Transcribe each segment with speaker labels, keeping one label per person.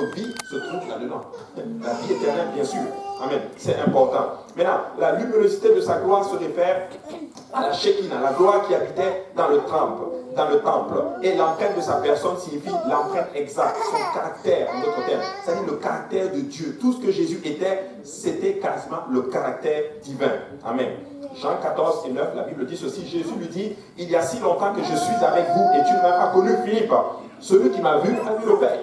Speaker 1: vie se trouve là-dedans. La vie éternelle, bien sûr. Amen. C'est important. Maintenant, la luminosité de sa gloire se réfère à la Shekinah, la gloire qui habitait dans le temple. Et l'empreinte de sa personne signifie l'empreinte exacte, son caractère, en d'autres termes. C'est-à-dire le caractère de Dieu. Tout ce que Jésus était, c'était quasiment le caractère divin. Amen. Jean 14 et 9, la Bible dit ceci. Jésus lui dit, il y a si longtemps que je suis avec vous et tu ne m'as pas connu, Philippe. Celui qui m'a vu a vu le Père.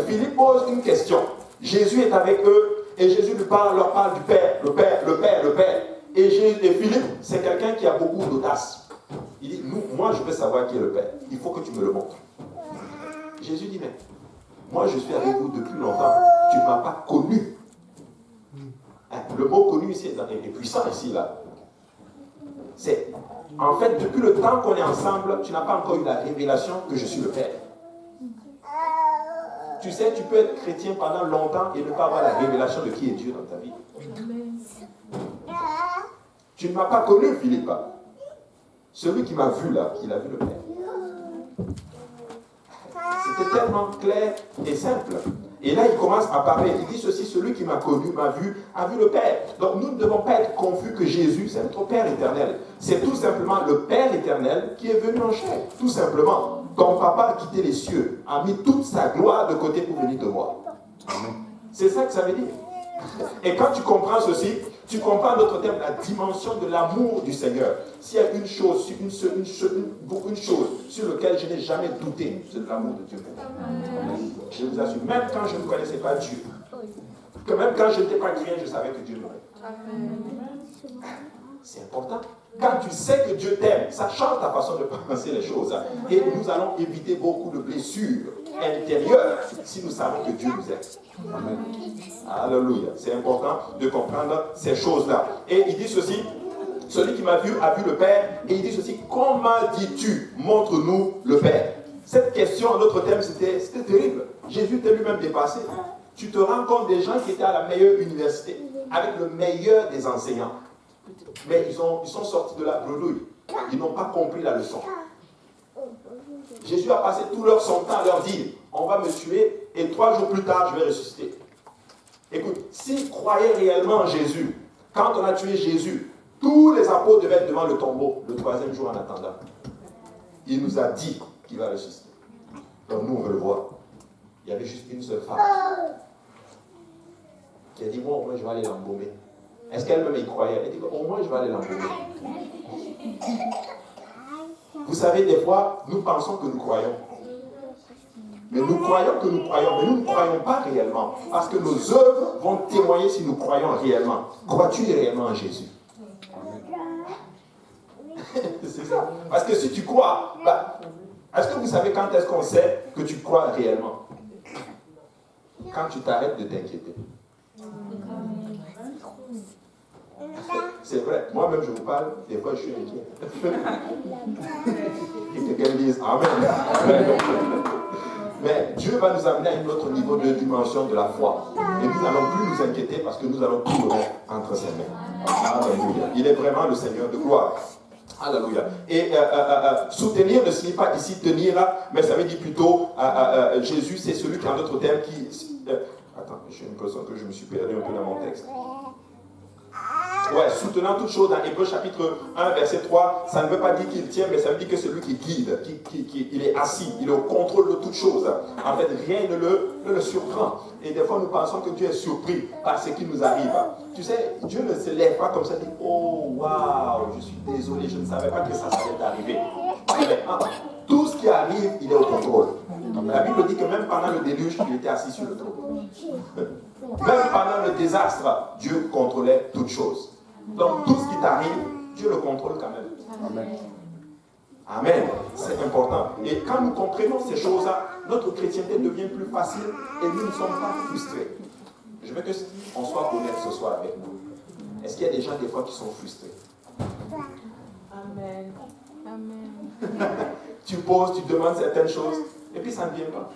Speaker 1: Philippe pose une question. Jésus est avec eux et Jésus leur parle du Père, le Père, le Père, le Père. Et Philippe, c'est quelqu'un qui a beaucoup d'audace. Il dit, moi je veux savoir qui est le Père. Il faut que tu me le montres. Jésus dit, mais moi je suis avec vous depuis longtemps. Tu ne m'as pas connu. Le mot connu ici est puissant ici, là. C'est, en fait, depuis le temps qu'on est ensemble, tu n'as pas encore eu la révélation que je suis le Père. Tu sais, tu peux être chrétien pendant longtemps et ne pas avoir la révélation de qui est Dieu dans ta vie. Tu ne m'as pas connu, Philippe. Celui qui m'a vu là, il a vu le Père. C'était tellement clair et simple. Et là, il commence à parler. Il dit ceci, celui qui m'a connu, m'a vu, a vu le Père. Donc nous ne devons pas être confus que Jésus, c'est notre Père éternel. C'est tout simplement le Père éternel qui est venu en chair. Tout simplement. Ton papa a quitté les cieux, a mis toute sa gloire de côté pour venir te voir. C'est ça que ça veut dire. Et quand tu comprends ceci, tu comprends d'autres termes la dimension de l'amour du Seigneur. S'il y a une chose sur laquelle je n'ai jamais douté, c'est de l'amour de Dieu. Je vous assure, même quand je ne connaissais pas Dieu, que même quand je n'étais pas chrétien, je savais que Dieu m'aimait. C'est important. Quand tu sais que Dieu t'aime, ça change ta façon de penser les choses. Et nous allons éviter beaucoup de blessures intérieures si nous savons que Dieu nous aime. Amen. Alléluia. C'est important de comprendre ces choses-là. Et il dit ceci, celui qui m'a vu a vu le Père. Et il dit ceci, comment dis-tu, montre-nous le Père? Cette question, en d'autres termes, c'était terrible. Jésus était lui-même dépassé. Tu te rends compte des gens qui étaient à la meilleure université, avec le meilleur des enseignants. Mais ils sont sortis de la bredouille. Ils n'ont pas compris la leçon. Jésus a passé tout son temps à leur dire, on va me tuer et 3 jours plus tard, je vais ressusciter. Écoute, s'ils croyaient réellement en Jésus, quand on a tué Jésus, tous les apôtres devaient être devant le tombeau le 3e jour en attendant. Il nous a dit qu'il va ressusciter. Donc nous, on veut le voir. Il y avait juste une seule femme qui a dit, moi, au moins, je vais aller l'embaumer. Est-ce qu'elle-même y croyait? Elle dit, au moins, je vais aller l'embaumer. Vous savez, des fois, nous pensons que nous croyons. Mais nous croyons que nous croyons, mais nous ne croyons pas réellement. Parce que nos œuvres vont témoigner si nous croyons réellement. Crois-tu réellement en Jésus? C'est ça. Parce que si tu crois, est-ce que vous savez quand est-ce qu'on sait que tu crois réellement? Quand tu t'arrêtes de t'inquiéter. C'est vrai, moi-même je vous parle, des fois je suis inquiet. Il faut qu'elle dise Amen. Mais Dieu va nous amener à un autre niveau de dimension de la foi. Et nous n'allons plus nous inquiéter parce que nous allons tout le mettre entre ses mains. Alléluia. Il est vraiment le Seigneur de gloire. Alléluia. Et soutenir ne signifie pas ici tenir, mais ça veut dire plutôt Jésus, c'est celui qui, en d'autres termes, qui. Attends, j'ai l'impression que je me suis perdu un peu dans mon texte. Ouais, soutenant toute chose dans Hébreux chapitre 1, verset 3, ça ne veut pas dire qu'il tient, mais ça veut dire que c'est lui qui guide, il est assis, il est au contrôle de toute chose. En fait, rien ne le surprend. Et des fois, nous pensons que Dieu est surpris par ce qui nous arrive. Tu sais, Dieu ne se lève pas comme ça et dit, oh, waouh, je suis désolé, je ne savais pas que ça allait arriver. Mais tout ce qui arrive, il est au contrôle. La Bible dit que même pendant le déluge, il était assis sur le trône. Même pendant le désastre, Dieu contrôlait toutes choses. Donc tout ce qui t'arrive, Dieu le contrôle quand même. Amen. Amen. C'est important. Et quand nous comprenons ces choses-là, notre chrétienté devient plus facile et nous ne sommes pas frustrés. Je veux qu'on soit honnête ce soir avec nous. Est-ce qu'il y a des gens des fois qui sont frustrés?
Speaker 2: Amen. Amen.
Speaker 1: Tu poses, tu demandes certaines choses et puis ça ne vient pas.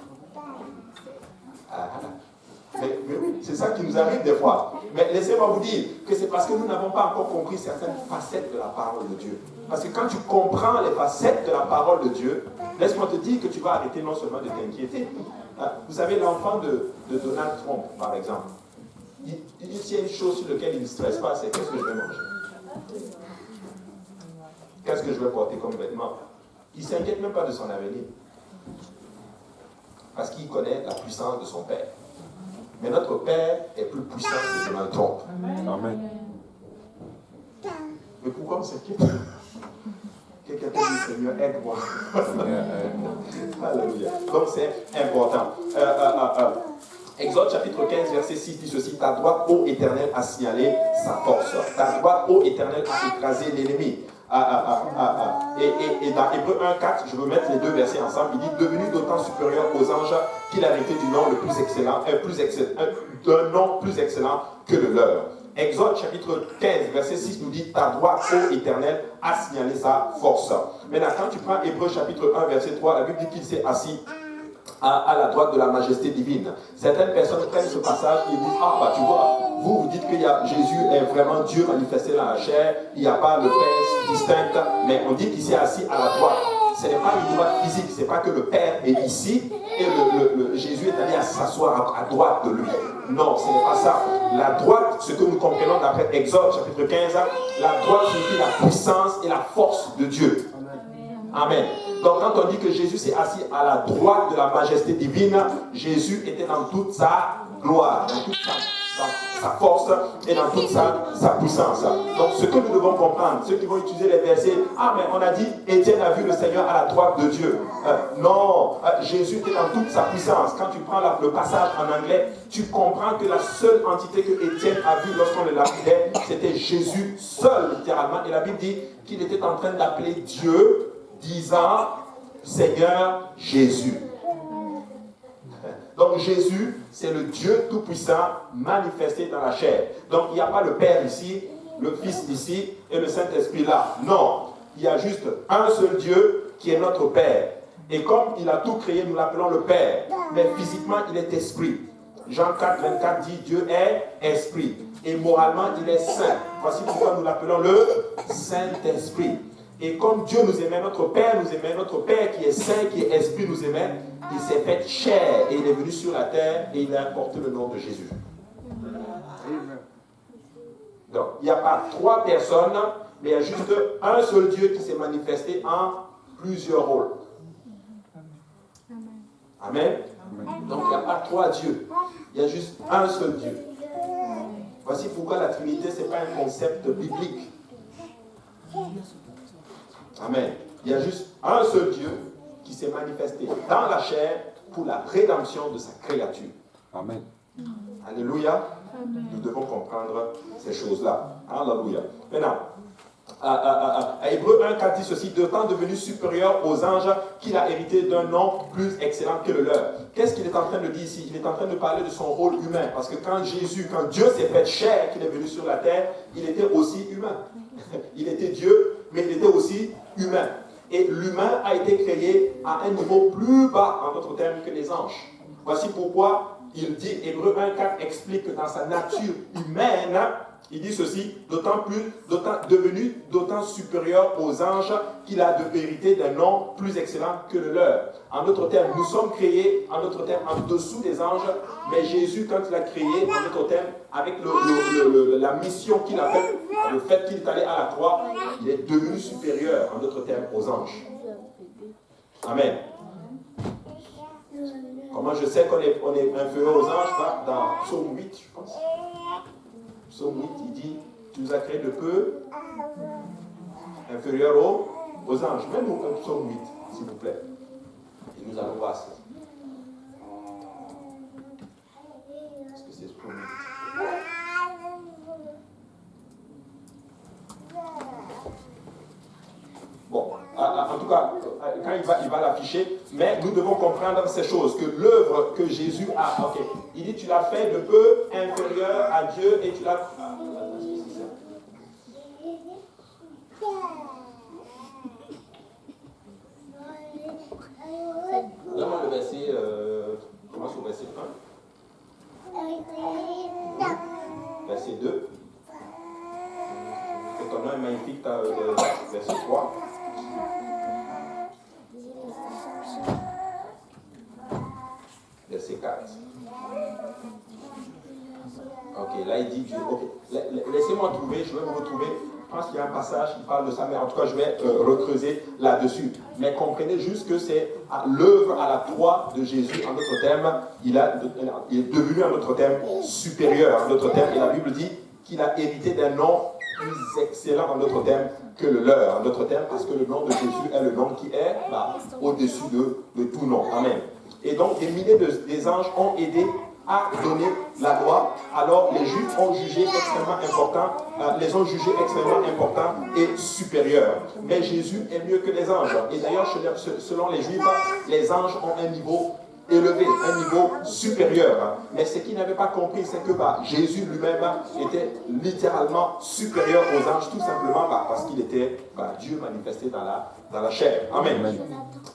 Speaker 1: Mais oui, c'est ça qui nous arrive des fois. Mais laissez-moi vous dire que c'est parce que nous n'avons pas encore compris certaines facettes de la parole de Dieu. Parce que quand tu comprends les facettes de la parole de Dieu, laisse-moi te dire que tu vas arrêter non seulement de t'inquiéter, Vous savez, l'enfant de Donald Trump, par exemple, s'il y a une chose sur laquelle il ne stresse pas, c'est qu'est-ce que je vais manger? Qu'est-ce que je vais porter comme vêtement? Il ne s'inquiète même pas de son avenir. Parce qu'il connaît la puissance de son Père. Mais notre Père est plus puissant que Donald Trump.
Speaker 3: Amen.
Speaker 1: Mais pourquoi on s'inquiète? Quelqu'un peut dire, Seigneur, aide-moi. Alléluia. Donc c'est important. Exode chapitre 15, verset 6 dit ceci: ta droite, ô Éternel, a signalé sa force. Ta droite, ô Éternel, a écrasé l'ennemi. Et dans Hébreux 1,4, je veux mettre les deux versets ensemble. Il dit: devenu d'autant supérieur aux anges qu'il a hérité du nom le plus excellent, d'un nom plus excellent que le leur. Exode chapitre 15, verset 6 nous dit: ta droite, ô Éternel, a signalé sa force. Maintenant, quand tu prends Hébreux chapitre 1, verset 3, la Bible dit qu'il s'est assis à la droite de la majesté divine. Certaines personnes prennent ce passage et disent: ah bah tu vois, vous dites que Jésus est vraiment Dieu manifesté dans la chair, il n'y a pas le Père distinct, mais on dit qu'il s'est assis à la droite. Ce n'est pas une droite physique, ce n'est pas que le Père est ici et Jésus est allé s'asseoir à droite de lui. Non, ce n'est pas ça. La droite, ce que nous comprenons d'après Exode chapitre 15, la droite signifie la puissance et la force de Dieu. Amen. Donc quand on dit que Jésus s'est assis à la droite de la majesté divine, Jésus était dans toute sa gloire, dans toute sa force et dans toute sa puissance. Donc ce que nous devons comprendre, ceux qui vont utiliser les versets: ah mais on a dit Étienne a vu le Seigneur à la droite de Dieu. Non, Jésus était dans toute sa puissance. Quand tu prends le passage en anglais, tu comprends que la seule entité que Étienne a vue lorsqu'on le lapidait, c'était Jésus seul, littéralement. Et la Bible dit qu'il était en train d'appeler Dieu, disant: Seigneur Jésus. Donc Jésus, c'est le Dieu tout-puissant manifesté dans la chair. Donc il n'y a pas le Père ici, le Fils ici et le Saint-Esprit là. Non, il y a juste un seul Dieu qui est notre Père. Et comme il a tout créé, nous l'appelons le Père. Mais physiquement, il est esprit. Jean 4, 24 dit: Dieu est esprit. Et moralement, il est saint. Voici pourquoi nous l'appelons le Saint-Esprit. Et comme Dieu nous aimait, notre Père nous aimait, notre Père qui est saint, qui est esprit nous aimait, il s'est fait chair et il est venu sur la terre et il a porté le nom de Jésus. Donc, il n'y a pas trois personnes, mais il y a juste un seul Dieu qui s'est manifesté en plusieurs rôles. Amen. Donc, il n'y a pas trois dieux. Il y a juste un seul Dieu. Voici pourquoi la Trinité, ce n'est pas un concept biblique. Amen. Il y a juste un seul Dieu qui s'est manifesté dans la chair pour la rédemption de sa créature.
Speaker 3: Amen.
Speaker 1: Alléluia.
Speaker 2: Amen.
Speaker 1: Nous devons comprendre ces choses-là. Alléluia. Maintenant, à Hébreux 1,4 dit ceci: d'autant devenu supérieur aux anges qu'il a hérité d'un nom plus excellent que le leur. Qu'est-ce qu'il est en train de dire ici? Il est en train de parler de son rôle humain. Parce que quand Dieu s'est fait chair, qu'il est venu sur la terre, il était aussi humain. Il était Dieu, mais il était aussi humain. Et l'humain a été créé à un niveau plus bas, en d'autres termes, que les anges. Voici pourquoi il dit, Hébreux 1,4 explique que dans sa nature humaine, il dit ceci: devenu d'autant supérieur aux anges qu'il a de vérité d'un nom plus excellent que le leur. En d'autres termes, nous sommes créés, en d'autres termes, en dessous des anges, mais Jésus, quand il a créé, en d'autres termes, avec la mission qu'il a faite, le fait qu'il est allé à la croix, il est devenu supérieur, en d'autres termes, aux anges. Amen. Comment je sais qu'on est inférieur aux anges? Dans Psaume 8, je pense. Psaume 8, il dit: tu nous as créé de peu inférieur aux anges. Même au Psaume 8, s'il vous plaît. Et nous allons voir ça. Est-ce que c'est Psaume 8? Bon, en tout cas, quand il va l'afficher, mais nous devons comprendre ces choses, que l'œuvre que Jésus a, il dit: tu l'as fait de peu inférieur à Dieu et tu l'as... Donne-moi le verset, commence au verset 1. Verset 2. Que ton nom est magnifique, verset 3. Verset Et là, il dit Dieu, ok, laissez-moi trouver, je vais vous retrouver. Je pense qu'il y a un passage qui parle de ça, mais en tout cas, je vais recreuser là-dessus. Mais comprenez juste que c'est l'œuvre à la croix de Jésus, en d'autres termes, il est devenu un autre terme supérieur, en d'autres termes, et la Bible dit qu'il a hérité d'un nom plus excellent, en d'autres termes, que le leur, en d'autres termes, parce que le nom de Jésus est le nom qui est au-dessus de tout nom. Amen. Et donc, des milliers des anges ont aidé à donner la loi. Alors, les Juifs ont jugé extrêmement important, les ont jugés extrêmement importants et supérieurs. Mais Jésus est mieux que les anges. Et d'ailleurs, selon les Juifs, les anges ont un niveau élevé, un niveau supérieur. Mais ce qu'ils n'avaient pas compris, c'est que Jésus lui-même était littéralement supérieur aux anges, tout simplement parce qu'il était Dieu manifesté dans la chair. Amen. Amen.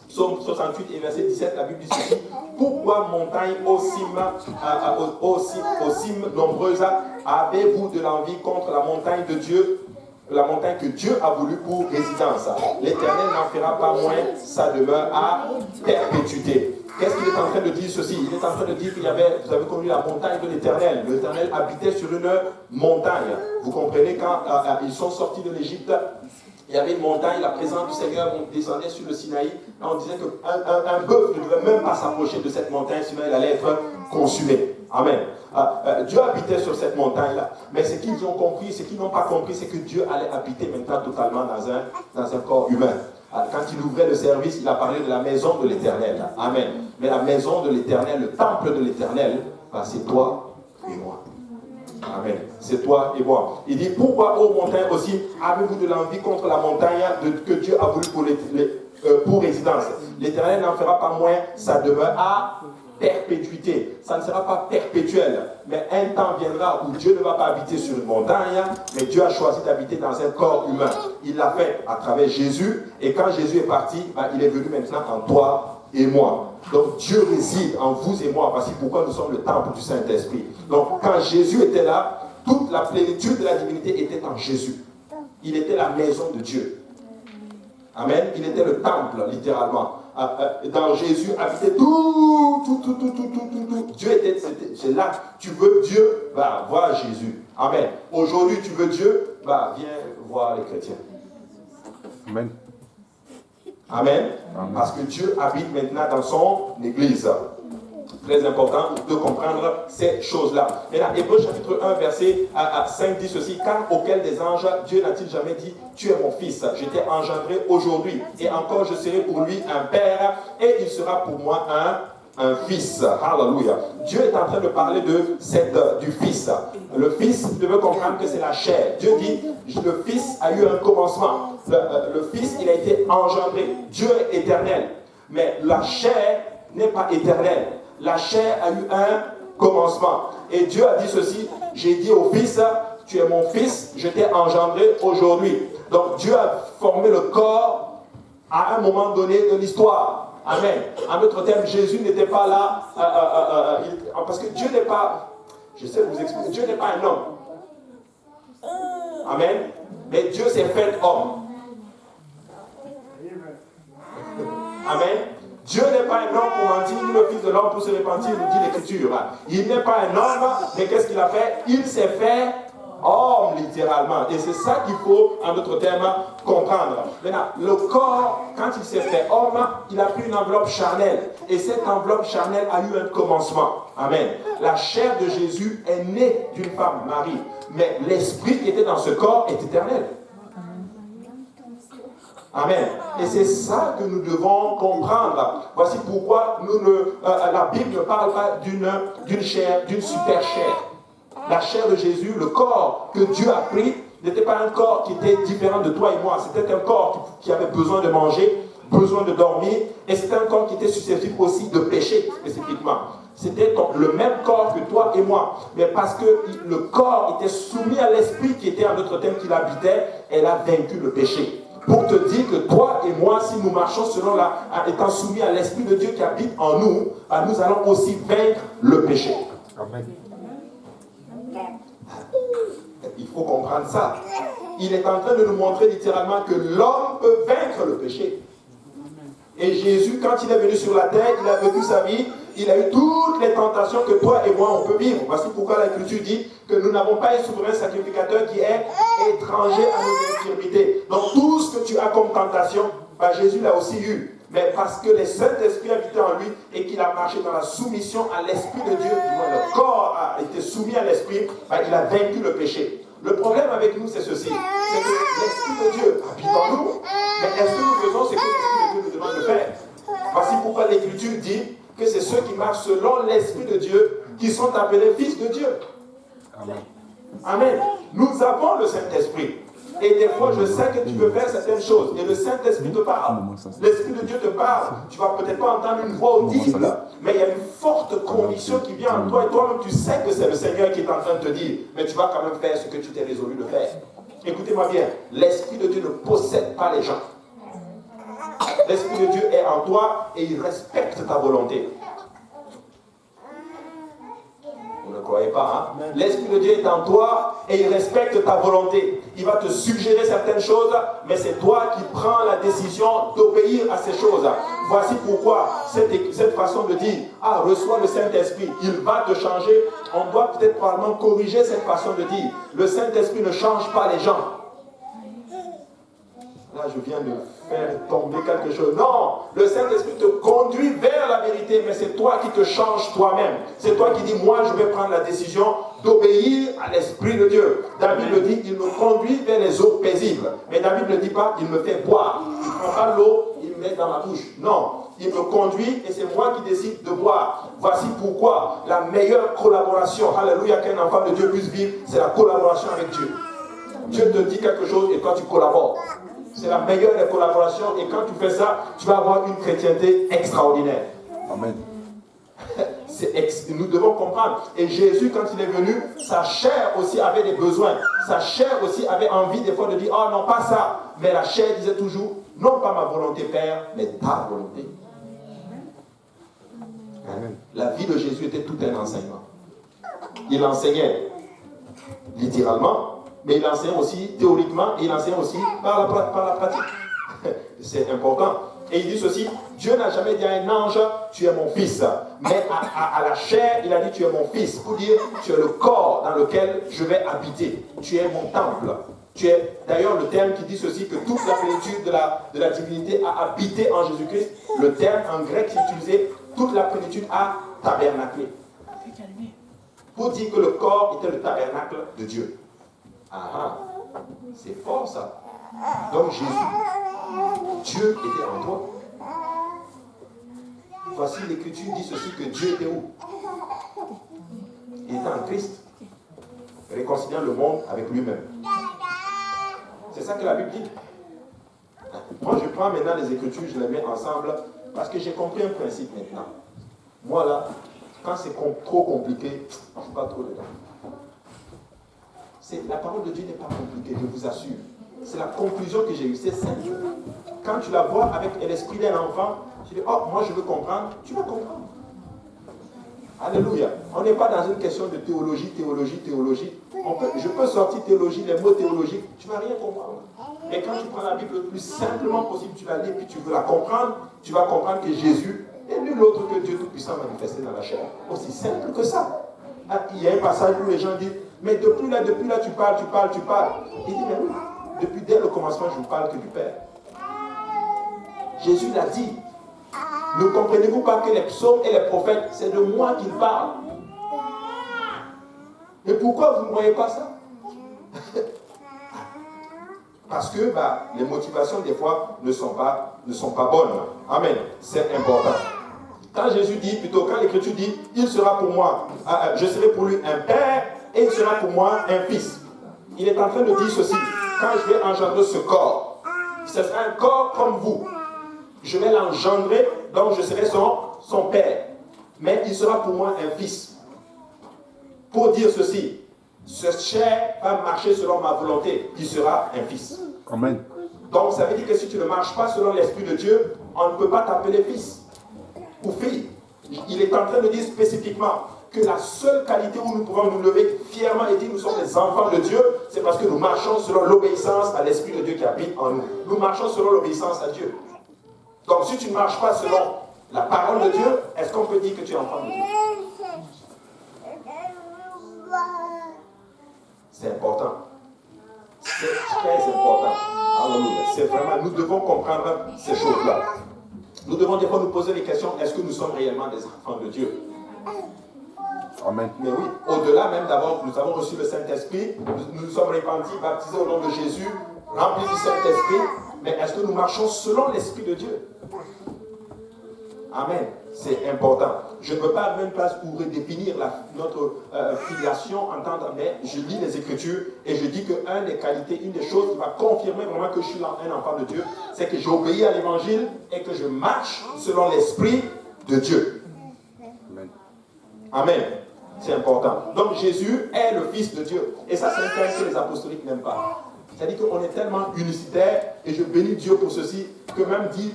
Speaker 1: Psaume 68 et verset 17, la Bible dit ceci: pourquoi montagne aux cimes nombreuses avez-vous de l'envie contre la montagne de Dieu, la montagne que Dieu a voulu pour résidence? L'Éternel n'en fera pas moins sa demeure à perpétuité. Qu'est-ce qu'il est en train de dire ceci? Il est en train de dire vous avez connu la montagne de l'Éternel. L'Éternel habitait sur une montagne. Vous comprenez, quand ils sont sortis de l'Égypte, il y avait une montagne, la présence du Seigneur descendait sur le Sinaï. On disait qu'un bœuf ne devait même pas s'approcher de cette montagne, sinon il allait être consumé. Amen. Dieu habitait sur cette montagne-là. Mais ce qu'ils ont compris, ce qu'ils n'ont pas compris, c'est que Dieu allait habiter maintenant totalement dans un corps humain. Quand il ouvrait le service, il a parlé de la maison de l'Éternel. Amen. Mais la maison de l'Éternel, le temple de l'Éternel, c'est toi et moi. Amen. C'est toi et moi. Il dit, pourquoi, ô montagne aussi, avez-vous de l'envie contre la montagne que Dieu a voulu pour résidence? L'Éternel n'en fera pas moins sa demeure à perpétuité. Ça ne sera pas perpétuel, mais un temps viendra où Dieu ne va pas habiter sur une montagne, mais Dieu a choisi d'habiter dans un corps humain. Il l'a fait à travers Jésus, et quand Jésus est parti, il est venu maintenant en toi et moi. Donc Dieu réside en vous et moi, parce que pourquoi nous sommes le temple du Saint-Esprit. Donc quand Jésus était là, toute la plénitude de la divinité était en Jésus. Il était la maison de Dieu. Amen. Il était le temple, littéralement. Dans Jésus habitait tout. Dieu était, c'est là. Tu veux Dieu, va voir Jésus. Amen. Aujourd'hui, tu veux Dieu, viens voir les chrétiens.
Speaker 3: Amen.
Speaker 1: Amen. Parce que Dieu habite maintenant dans son église. Très important de comprendre ces choses-là. Maintenant, Hébreux chapitre 1, verset 5 dit ceci: car auquel des anges, Dieu n'a-t-il jamais dit, tu es mon fils, je t'ai engendré aujourd'hui, et encore je serai pour lui un père, et il sera pour moi un fils. Alléluia. Dieu est en train de parler du fils. Le fils devait comprendre que c'est la chair. Dieu dit, le fils a eu un commencement. Le fils, il a été engendré. Dieu est éternel. Mais la chair n'est pas éternelle. La chair a eu un commencement. Et Dieu a dit ceci: j'ai dit au fils, tu es mon fils, je t'ai engendré aujourd'hui. Donc Dieu a formé le corps à un moment donné de l'histoire. Amen. En d'autres termes, Jésus n'était pas là, parce que Dieu n'est pas, je sais vous expliquer, Dieu n'est pas un homme. Amen. Mais Dieu s'est fait homme. Amen. Dieu n'est pas un homme pour mentir, ni le fils de l'homme pour se repentir, nous dit l'Écriture. Il n'est pas un homme, mais qu'est-ce qu'il a fait? Il s'est fait homme, littéralement. Et c'est ça qu'il faut, en d'autres termes, comprendre. Maintenant, le corps, quand il s'est fait homme, il a pris une enveloppe charnelle. Et cette enveloppe charnelle a eu un commencement. Amen. La chair de Jésus est née d'une femme, Marie. Mais l'esprit qui était dans ce corps est éternel. Amen. Et c'est ça que nous devons comprendre. Voici pourquoi la Bible ne parle pas d'une chair, d'une super chair. La chair de Jésus, le corps que Dieu a pris, n'était pas un corps qui était différent de toi et moi. C'était un corps qui avait besoin de manger, besoin de dormir, et c'était un corps qui était susceptible aussi de pécher spécifiquement. C'était le même corps que toi et moi. Mais parce que le corps était soumis à l'esprit qui était en d'autres termes qui l'habitait, elle a vaincu le péché. Pour te dire que toi et moi, si nous marchons étant soumis à l'Esprit de Dieu qui habite en nous, nous allons aussi vaincre le péché.
Speaker 3: Amen.
Speaker 1: Il faut comprendre ça. Il est en train de nous montrer littéralement que l'homme peut vaincre le péché. Et Jésus, quand il est venu sur la terre, il a vécu sa vie, il a eu toutes les tentations que toi et moi on peut vivre. Voici pourquoi l'Écriture dit que nous n'avons pas un souverain sacrificateur qui est étranger à nos infirmités. Donc tout ce que tu as comme tentation, bah, Jésus l'a aussi eu. Mais parce que le Saint-Esprit habitait en lui et qu'il a marché dans la soumission à l'Esprit de Dieu, du moins le corps a été soumis à l'Esprit, bah, il a vaincu le péché. Le problème avec nous, c'est ceci, c'est que l'Esprit de Dieu habite en nous, mais est-ce que nous faisons ce que l'Esprit de Dieu nous demande de faire? Voici pourquoi l'Écriture dit que c'est ceux qui marchent selon l'Esprit de Dieu qui sont appelés fils de Dieu.
Speaker 3: Amen.
Speaker 1: Amen. Nous avons le Saint-Esprit. Et des fois, je sais que tu veux faire certaines choses. Et le Saint-Esprit te parle. L'Esprit de Dieu te parle. Tu ne vas peut-être pas entendre une voix audible. Mais il y a une forte conviction qui vient en toi. Et toi-même, tu sais que c'est le Seigneur qui est en train de te dire. Mais tu vas quand même faire ce que tu t'es résolu de faire. Écoutez-moi bien. L'Esprit de Dieu ne possède pas les gens. L'Esprit de Dieu est en toi et il respecte ta volonté. Vous ne croyez pas, hein? L'Esprit de Dieu est en toi et il respecte ta volonté. Il va te suggérer certaines choses, mais c'est toi qui prends la décision d'obéir à ces choses. Voici pourquoi cette façon de dire, ah, reçois le Saint-Esprit, il va te changer. On doit peut-être probablement corriger cette façon de dire. Le Saint-Esprit ne change pas les gens. Là, je viens de faire tomber quelque chose. Non, le Saint-Esprit te conduit vers la vérité, mais c'est toi qui te changes toi-même. C'est toi qui dis, moi, je vais prendre la décision d'obéir à l'Esprit de Dieu. David le dit, il me conduit vers les eaux paisibles. Mais David ne dit pas, il me fait boire. Il ne prend pas l'eau, il me met dans ma bouche. Non, il me conduit et c'est moi qui décide de boire. Voici pourquoi la meilleure collaboration, alléluia, qu'un enfant de Dieu puisse vivre, c'est la collaboration avec Dieu. Dieu te dit quelque chose et toi tu collabores. C'est la meilleure des collaborations et quand tu fais ça, tu vas avoir une chrétienté extraordinaire.
Speaker 3: Amen.
Speaker 1: Nous devons comprendre. Et Jésus, quand il est venu, sa chair aussi avait des besoins. Sa chair aussi avait envie des fois de dire, oh non, pas ça. Mais la chair disait toujours, non pas ma volonté, Père, mais ta volonté. Amen. La vie de Jésus était tout un enseignement. Il enseignait littéralement, mais il enseigne aussi théoriquement et il enseigne aussi par la pratique. C'est important. Et il dit ceci, Dieu n'a jamais dit à un ange, tu es mon fils. Mais à la chair, il a dit, tu es mon fils. Pour dire, tu es le corps dans lequel je vais habiter. Tu es mon temple. Tu es, d'ailleurs, le terme qui dit ceci, que toute la plénitude de la divinité a habité en Jésus-Christ. Le terme en grec qui est utilisé, toute la plénitude a tabernaclé. Pour dire que le corps était le tabernacle de Dieu. Ah, c'est fort ça. Donc Jésus, Dieu était en toi. Voici l'Écriture dit ceci, que Dieu était où? Il était en Christ, réconciliant le monde avec lui-même. C'est ça que la Bible dit. Moi je prends maintenant les Écritures, je les mets ensemble, parce que j'ai compris un principe maintenant. Moi là, quand c'est trop compliqué, je ne suis pas trop dedans. La parole de Dieu n'est pas compliquée, je vous assure. C'est la conclusion que j'ai eue, c'est simple. Quand tu la vois avec l'esprit d'un enfant, tu dis, oh, moi je veux comprendre, tu vas comprendre. Alléluia. On n'est pas dans une question de théologie. Je peux sortir théologie, les mots théologiques, tu ne vas rien comprendre. Mais quand tu prends la Bible le plus simplement possible, tu la lis, puis tu veux la comprendre, tu vas comprendre que Jésus est nul autre que Dieu Tout-Puissant manifesté dans la chair. Aussi simple que ça. Il y a un passage où les gens disent, mais depuis là, tu parles. Il dit, mais oui, depuis dès le commencement, je ne parle que du Père. Jésus l'a dit. Ne comprenez-vous pas que les psaumes et les prophètes, c'est de moi qu'ils parlent? Et pourquoi vous ne voyez pas ça? Parce que les motivations, des fois, ne sont pas bonnes. Amen. C'est important. Quand Jésus dit, plutôt quand l'Écriture dit, il sera pour moi, je serai pour lui un père, et il sera pour moi un fils. Il est en train de dire ceci, quand je vais engendrer ce corps, ce sera un corps comme vous. Je vais l'engendrer, donc je serai son père. Mais il sera pour moi un fils. Pour dire ceci, ce chair va marcher selon ma volonté, il sera un fils.
Speaker 3: Amen.
Speaker 1: Donc ça veut dire que si tu ne marches pas selon l'Esprit de Dieu, on ne peut pas t'appeler fils ou fille. Il est en train de dire spécifiquement que la seule qualité où nous pouvons nous lever fièrement et dire nous sommes des enfants de Dieu, c'est parce que nous marchons selon l'obéissance à l'Esprit de Dieu qui habite en nous. Nous marchons selon l'obéissance à Dieu. Donc si tu ne marches pas selon la parole de Dieu, est-ce qu'on peut dire que tu es enfant de Dieu? C'est important. C'est très important. Alléluia. C'est vraiment, nous devons comprendre ces choses-là. Nous devons des fois nous poser les questions, est-ce que nous sommes réellement des enfants de Dieu?
Speaker 3: Amen.
Speaker 1: Mais oui, au-delà même d'abord, nous avons reçu le Saint-Esprit, nous nous sommes répandus, baptisés au nom de Jésus, remplis du Saint-Esprit, mais est-ce que nous marchons selon l'Esprit de Dieu? Amen. C'est important. Je ne veux pas à même place pour redéfinir notre filiation en tant que, mais je lis les Écritures et je dis qu'une des qualités, une des choses qui va confirmer vraiment que je suis un enfant de Dieu, c'est que j'obéis à l'Évangile et que je marche selon l'Esprit de Dieu.
Speaker 3: Amen.
Speaker 1: Amen. C'est important. Donc Jésus est le Fils de Dieu. Et ça, c'est un terme que les apostoliques n'aiment pas. C'est-à-dire qu'on est tellement unicitaire, et je bénis Dieu pour ceci, que même dire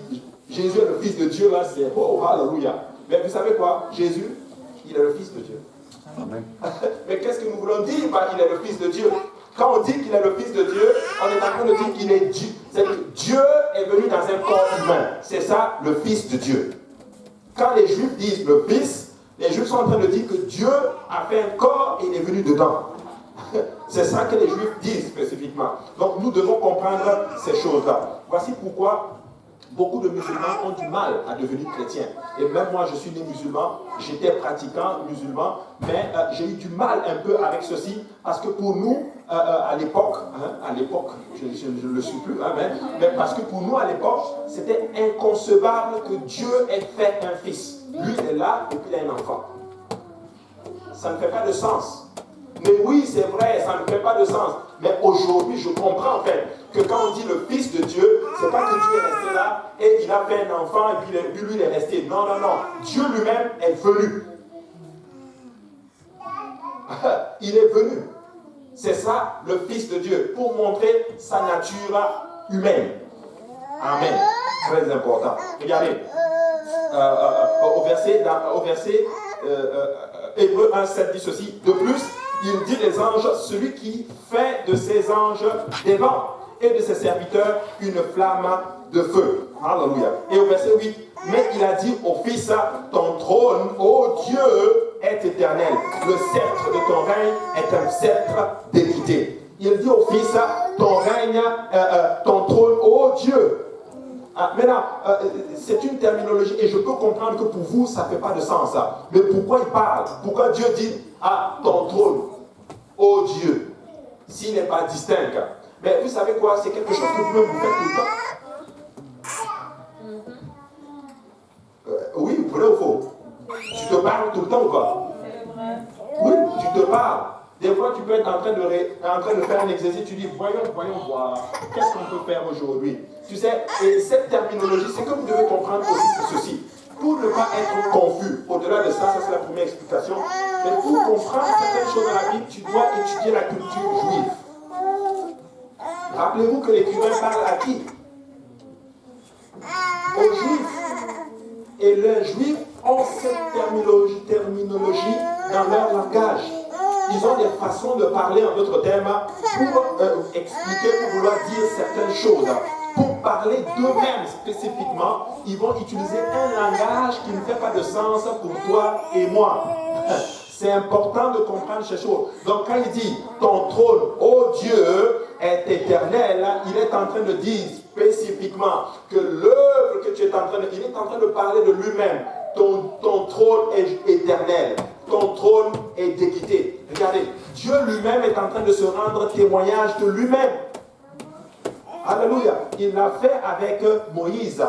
Speaker 1: Jésus est le Fils de Dieu, là, c'est oh, alléluia. Mais vous savez quoi? Jésus, il est le Fils de Dieu.
Speaker 3: Amen.
Speaker 1: Mais qu'est-ce que nous voulons dire par il est le Fils de Dieu? Quand on dit qu'il est le Fils de Dieu, on est en train de dire qu'il est Dieu. C'est-à-dire que Dieu est venu dans un corps humain. C'est ça, le Fils de Dieu. Quand les Juifs disent le Fils, les Juifs sont en train de dire que Dieu a fait un corps et il est venu dedans. C'est ça que les Juifs disent spécifiquement. Donc nous devons comprendre ces choses-là. Voici pourquoi beaucoup de musulmans ont du mal à devenir chrétiens. Et même moi, je suis né musulman, j'étais pratiquant musulman, mais j'ai eu du mal un peu avec ceci, parce que pour nous, à l'époque, je ne le suis plus, mais parce que pour nous, à l'époque, c'était inconcevable que Dieu ait fait un fils. Lui, il est là et puis il a un enfant. Ça ne fait pas de sens. Mais oui, c'est vrai, ça ne fait pas de sens. Mais aujourd'hui, je comprends en fait que quand on dit le Fils de Dieu, c'est pas que Dieu est resté là et il a fait un enfant et puis lui, il est resté. Non, non, non. Dieu lui-même est venu. Il est venu. C'est ça, le Fils de Dieu, pour montrer sa nature humaine. Amen. Très important. Regardez, au verset Hébreux 1, 7 dit ceci. De plus, il dit les anges, celui qui fait de ses anges des vents et de ses serviteurs une flamme de feu. Alléluia. Et au verset 8, mais il a dit au Fils, ton trône, ô Dieu, est éternel. Le sceptre de ton règne est un sceptre d'équité. Il dit au Fils, ton règne, ton trône, ô Dieu. Maintenant, c'est une terminologie et je peux comprendre que pour vous, ça ne fait pas de sens. Mais pourquoi il parle? Pourquoi Dieu dit ton trône, ô Dieu, s'il n'est pas distinct? Mais vous savez quoi? C'est quelque chose que vous-même vous faites tout le temps. Oui, vrai ou faux? Tu te parles tout le temps ou pas? Oui, tu te parles. Des fois, tu peux être en train de faire un exercice, tu dis, voyons voir, qu'est-ce qu'on peut faire aujourd'hui? Tu sais, et cette terminologie, ce que vous devez comprendre aussi, c'est ceci. Pour ne pas être confus, au-delà de ça, c'est la première explication, mais pour comprendre certaines choses dans la Bible, tu dois étudier la culture juive. Rappelez-vous que l'écrivain parle à qui? Aux Juifs. Et les Juifs ont cette terminologie dans leur langage. Ils ont des façons de parler, en d'autres termes, pour expliquer, pour vouloir dire certaines choses. Pour parler d'eux-mêmes spécifiquement, ils vont utiliser un langage qui ne fait pas de sens pour toi et moi. C'est important de comprendre ces choses. Donc quand il dit « ton trône, ô Dieu, est éternel », il est en train de dire spécifiquement que l'œuvre que tu es en train de... Il est en train de parler de lui-même. Ton trône est éternel. Ton trône est d'équité. Regardez, Dieu lui-même est en train de se rendre témoignage de lui-même. Alléluia. Il l'a fait avec Moïse.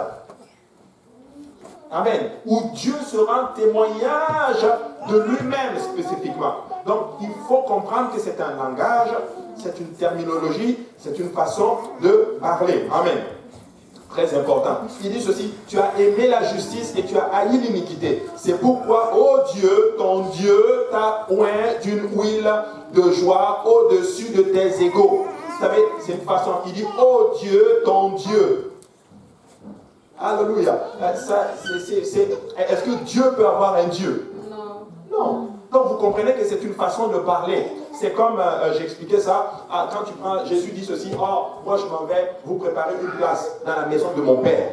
Speaker 1: Amen. Où Dieu se rend témoignage de lui-même spécifiquement. Donc, il faut comprendre que c'est un langage, c'est une terminologie, c'est une façon de parler. Amen. Très important. Il dit ceci, tu as aimé la justice et tu as haï l'iniquité. C'est pourquoi, ô Dieu, ton Dieu t'a oint d'une huile de joie au-dessus de tes égaux. Vous savez, c'est une façon, il dit, ô Dieu, ton Dieu. Alléluia. Est-ce que Dieu peut avoir un Dieu?
Speaker 2: Non.
Speaker 1: Non. Donc vous comprenez que c'est une façon de parler. C'est comme, j'expliquais ça, quand tu prends, Jésus dit ceci, oh, moi je m'en vais vous préparer une place dans la maison de mon Père.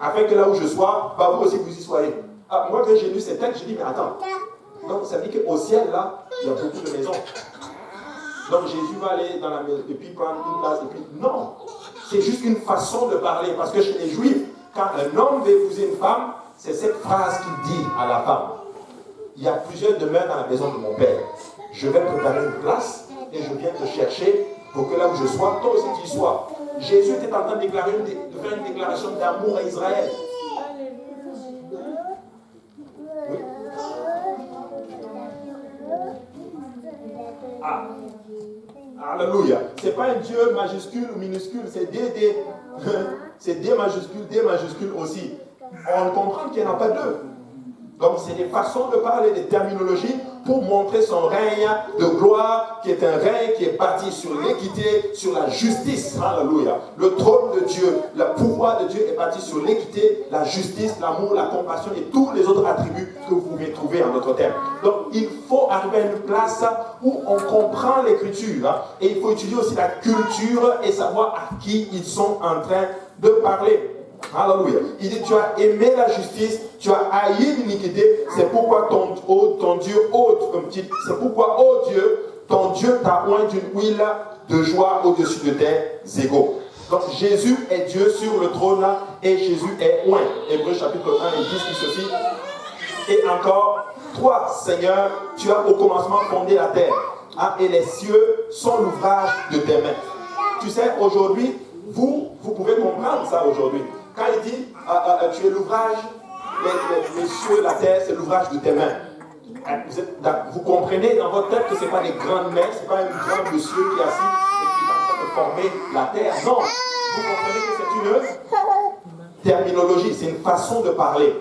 Speaker 1: afin que là où je sois, bah, vous aussi vous y soyez. Ah, moi, quand j'ai lu ces textes, j'ai dit, mais attends, donc ça veut dire qu'au ciel, là, il y a beaucoup de maisons. Donc Jésus va aller dans la maison et puis prendre une place. Et puis, non, c'est juste une façon de parler. Parce que chez les Juifs, quand un homme veut épouser une femme, c'est cette phrase qu'il dit à la femme. Il y a plusieurs demeures dans la maison de mon père. Je vais préparer une place et je viens te chercher pour que là où je sois, toi aussi tu y sois. Jésus était en train de faire une déclaration d'amour à Israël. Oui. Ah. Alléluia. Ce n'est pas un Dieu majuscule ou minuscule, c'est D. C'est D majuscule aussi. On comprend qu'il n'y en a pas deux. Donc c'est des façons de parler, des terminologies pour montrer son règne de gloire, qui est un règne qui est bâti sur l'équité, sur la justice. Alléluia. Le trône de Dieu, le pouvoir de Dieu est bâti sur l'équité, la justice, l'amour, la compassion et tous les autres attributs que vous pouvez trouver en notre terme. Donc il faut arriver à une place où on comprend l'écriture et il faut étudier aussi la culture et savoir à qui ils sont en train de parler. Alléluia. Il dit, tu as aimé la justice, tu as haï l'iniquité, c'est pourquoi ton Dieu c'est pourquoi, ô Dieu, ton Dieu t'a oint d'une huile de joie au-dessus de tes égaux. Donc Jésus est Dieu sur le trône et Jésus est oint. Hébreux chapitre 1 et 10 dit ceci. Et encore, toi, Seigneur, tu as au commencement fondé la terre, et les cieux sont l'ouvrage de tes mains. Tu sais, aujourd'hui, vous pouvez comprendre ça aujourd'hui. Quand il dit, tu es l'ouvrage, les cieux, la terre, c'est l'ouvrage de tes mains. Vous comprenez dans votre tête que ce n'est pas des grandes mains, ce n'est pas un grand monsieur qui est assis et qui est en train de former la terre. Non, vous comprenez que c'est une terminologie, c'est une façon de parler.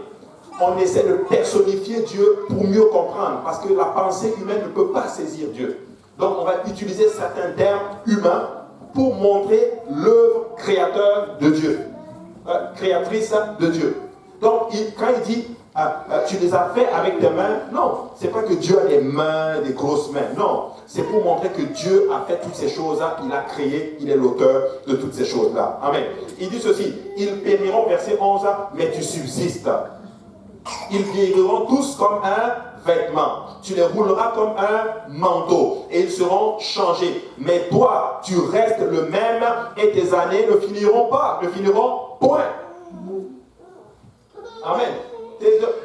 Speaker 1: On essaie de personnifier Dieu pour mieux comprendre, parce que la pensée humaine ne peut pas saisir Dieu. Donc on va utiliser certains termes humains pour montrer l'œuvre créateur de Dieu. Créatrice de Dieu. Donc, quand il dit tu les as fait avec tes mains, non, c'est pas que Dieu a des mains, des grosses mains, non, c'est pour montrer que Dieu a fait toutes ces choses-là, il a créé, il est l'auteur de toutes ces choses-là. Amen. Il dit ceci, ils périront, verset 11, mais tu subsistes. Ils vieilliront tous comme un vêtement. Tu les rouleras comme un manteau et ils seront changés. Mais toi, tu restes le même et tes années ne finiront pas, ne finiront point. Amen.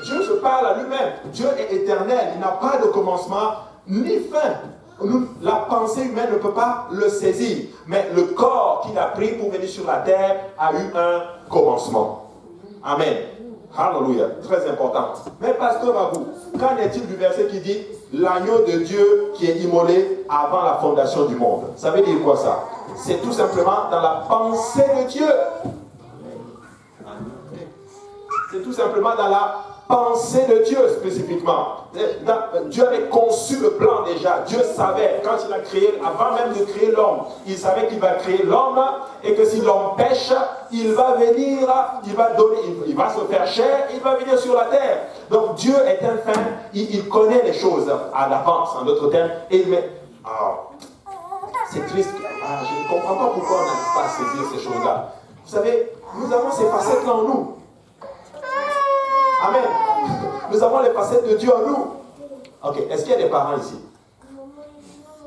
Speaker 1: Dieu se parle à lui-même. Dieu est éternel. Il n'a pas de commencement ni fin. La pensée humaine ne peut pas le saisir. Mais le corps qu'il a pris pour venir sur la terre a eu un commencement. Amen. Alléluia, très important. Mais pasteur à vous, qu'en est-il du verset qui dit l'agneau de Dieu qui est immolé avant la fondation du monde? Ça veut dire quoi ça? C'est tout simplement dans la pensée de Dieu. C'est tout simplement dans la pensée de Dieu spécifiquement. Dieu avait conçu le plan déjà. Dieu savait, quand il a créé, avant même de créer l'homme, il savait qu'il va créer l'homme et que si l'homme pêche, il va venir, il va se faire chair, il va venir sur la terre. Donc Dieu est un fin, il connaît les choses à l'avance, en d'autres termes, et il met. C'est triste. Je ne comprends pas pourquoi on n'arrive pas à saisir ces choses-là. Vous savez, nous avons ces facettes-là en nous. Amen. Nous avons les facettes de Dieu en nous. Ok, est-ce qu'il y a des parents ici?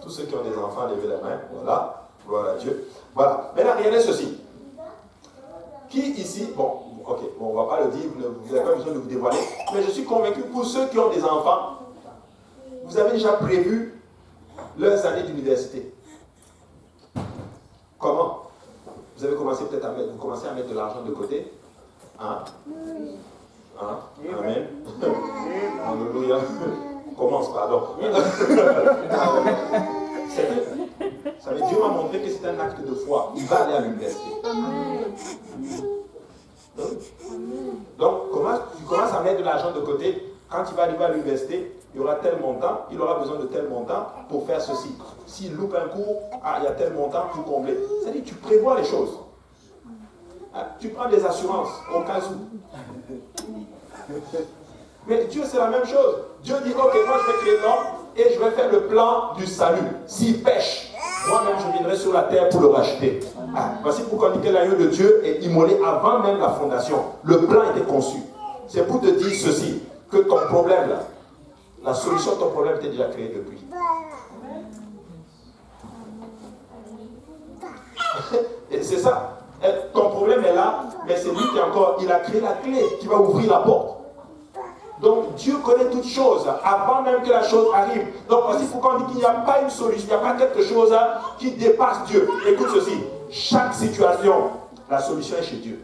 Speaker 1: Tous ceux qui ont des enfants, levez la main. Voilà, gloire à Dieu. Voilà, maintenant regardez ceci. Qui ici, bon, on ne va pas le dire, vous n'avez pas besoin de vous dévoiler, mais je suis convaincu, pour ceux qui ont des enfants, vous avez déjà prévu leurs années d'université. Comment? Vous avez commencé peut-être à mettre de l'argent de côté. Hein? Amen. Alléluia. Commence, pardon. Dieu m'a montré que c'est un acte de foi. Il va aller à l'université. Donc, tu commences à mettre de l'argent de côté. Quand il va arriver à l'université, il y aura tel montant, il aura besoin de tel montant pour faire ceci. S'il loupe un cours, il y a tel montant pour combler. C'est-à-dire, tu prévois les choses. Tu prends des assurances au cas où. Mais Dieu, c'est la même chose. Dieu dit, ok, moi je vais créer l'homme et je vais faire le plan du salut. S'il pêche, moi-même je viendrai sur la terre pour le racheter. Voici pourquoi on dit que l'agneau de Dieu est immolé avant même la fondation. Le plan était conçu. C'est pour te dire ceci, que ton problème là, la solution de ton problème était déjà créée depuis. Et c'est ça. Ton problème est là, mais c'est lui qui il a créé la clé qui va ouvrir la porte. Donc Dieu connaît toutes choses avant même que la chose arrive. Donc voici pourquoi on dit qu'il n'y a pas une solution, il n'y a pas quelque chose qui dépasse Dieu. Écoute ceci, chaque situation, la solution est chez Dieu.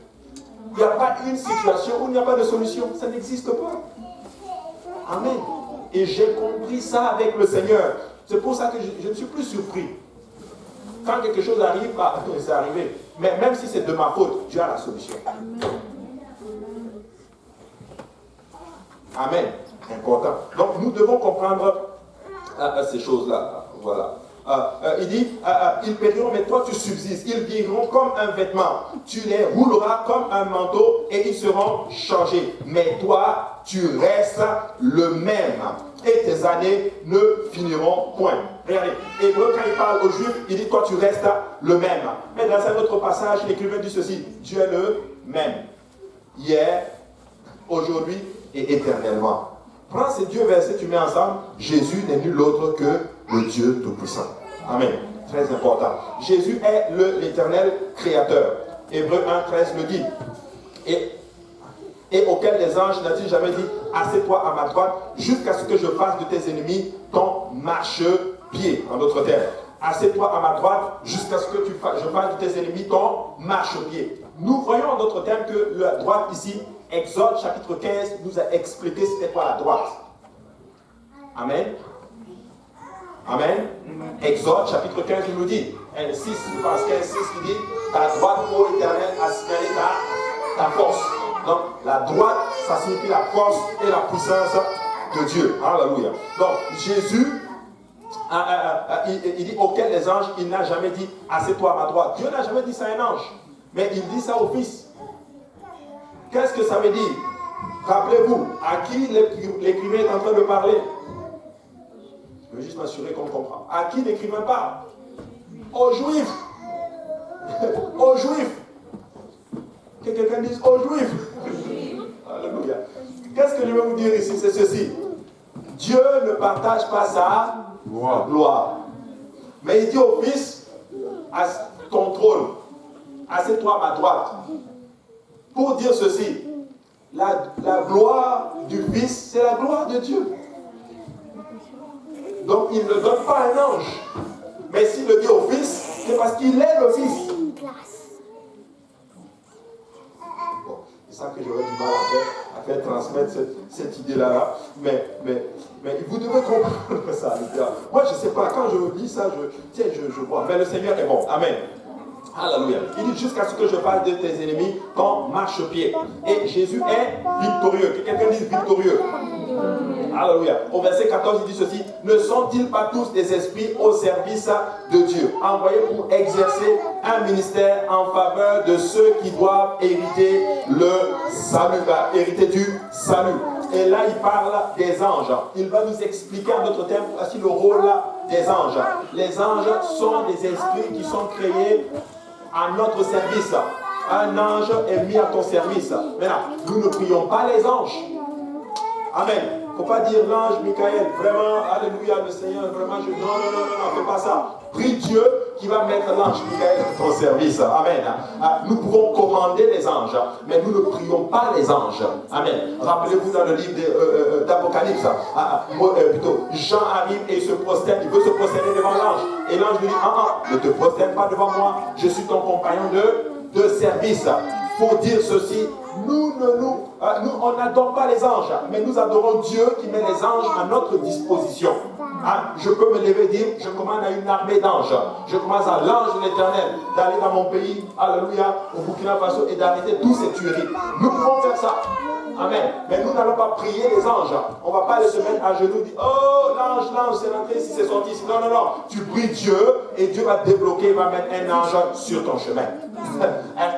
Speaker 1: Il n'y a pas une situation où il n'y a pas de solution, ça n'existe pas. Amen. Et j'ai compris ça avec le Seigneur. C'est pour ça que je ne suis plus surpris. Quand quelque chose arrive, c'est arrivé. Mais même si c'est de ma faute, Dieu a la solution. Amen. Important. Donc nous devons comprendre ces choses-là. Voilà. Il dit, ils périront, mais toi tu subsistes. Ils vieilliront comme un vêtement. Tu les rouleras comme un manteau et ils seront changés. Mais toi, tu restes le même. Et tes années ne finiront point. Regardez, Hébreu, quand il parle aux Juifs, il dit, toi tu restes le même. Mais dans un autre passage, l'écrivain dit ceci, Dieu est le même. Hier, aujourd'hui et éternellement. Prends ces deux versets, tu mets ensemble. Jésus n'est nul autre que le Dieu Tout-Puissant. Amen. Très important. Jésus est l'éternel créateur. Hébreu 1,13 le dit. Et auquel les anges n'a-t-il jamais dit, assieds-toi à ma droite jusqu'à ce que je fasse de tes ennemis ton marchepied. En d'autres termes, assieds-toi à ma droite jusqu'à ce que je fasse de tes ennemis ton marchepied. Nous voyons en d'autres termes que la droite ici, Exode chapitre 15 nous a expliqué c'était quoi la droite. Amen. Amen. Exode chapitre 15 nous dit, 6, parce 15, 6 qui dit, ta droite, ô éternel, a signalé ta force. Donc la droite, ça signifie la force et la puissance de Dieu. Alléluia. Donc Jésus, il dit auquel les anges, il n'a jamais dit, assieds-toi à ma droite. Dieu n'a jamais dit ça à un ange, mais il dit ça au Fils. Qu'est-ce que ça veut dire? Rappelez-vous, à qui l'écrivain est en train de parler? Je veux juste m'assurer qu'on comprend. À qui l'écrivain parle? Aux Juifs. Aux Juifs. Que quelqu'un dise aux Juifs. Alléluia. Qu'est-ce que je veux vous dire ici? C'est ceci. Dieu ne partage pas sa gloire. Mais il dit au Fils, à ton trône, assieds-toi à ma droite. Pour dire ceci, la gloire du Fils, c'est la gloire de Dieu. Donc il ne donne pas un ange. Mais s'il le dit au Fils, c'est parce qu'il est le Fils. Bon, c'est ça que j'aurais du mal à faire transmettre cette idée-là. Mais vous devez comprendre ça. Moi, je ne sais pas, quand je lis ça, je vois. Mais le Seigneur est bon. Amen. Alléluia. Il dit jusqu'à ce que je fasse de tes ennemis ton marchepied. Et Jésus est victorieux. Que quelqu'un dise victorieux. Alléluia. Au verset 14, il dit ceci. Ne sont-ils pas tous des esprits au service de Dieu, envoyés pour exercer un ministère en faveur de ceux qui doivent hériter le salut, hériter du salut. Et là, il parle des anges. Il va nous expliquer en d'autres termes voici le rôle des anges. Les anges sont des esprits qui sont créés à notre service. Un ange est mis à ton service. Maintenant, nous ne prions pas les anges. Amen. Il ne faut pas dire l'ange Michael, vraiment, alléluia, le Seigneur, vraiment, non, fais pas ça. Prie Dieu qui va mettre l'ange Michael à ton service. Amen. Nous pouvons commander les anges, mais nous ne prions pas les anges. Amen. Rappelez-vous dans le livre d'Apocalypse, plutôt, Jean arrive et il se prosterne, il veut se prosterner devant l'ange. Et l'ange lui dit, ne te prosterne pas devant moi, je suis ton compagnon de service. Pour dire ceci, nous, on n'adore pas les anges, mais nous adorons Dieu qui met les anges à notre disposition. Je peux me lever et dire, je commande à une armée d'anges. Je commence à l'ange de l'Éternel d'aller dans mon pays, alléluia, au Burkina Faso et d'arrêter tous ces tueries. Nous pouvons faire ça. Amen. Mais nous n'allons pas prier les anges. On ne va pas aller se mettre à genoux et dire, oh l'ange, c'est rentré ici, c'est sorti ici. Non. Tu pries Dieu et Dieu va te débloquer, il va mettre un ange sur ton chemin.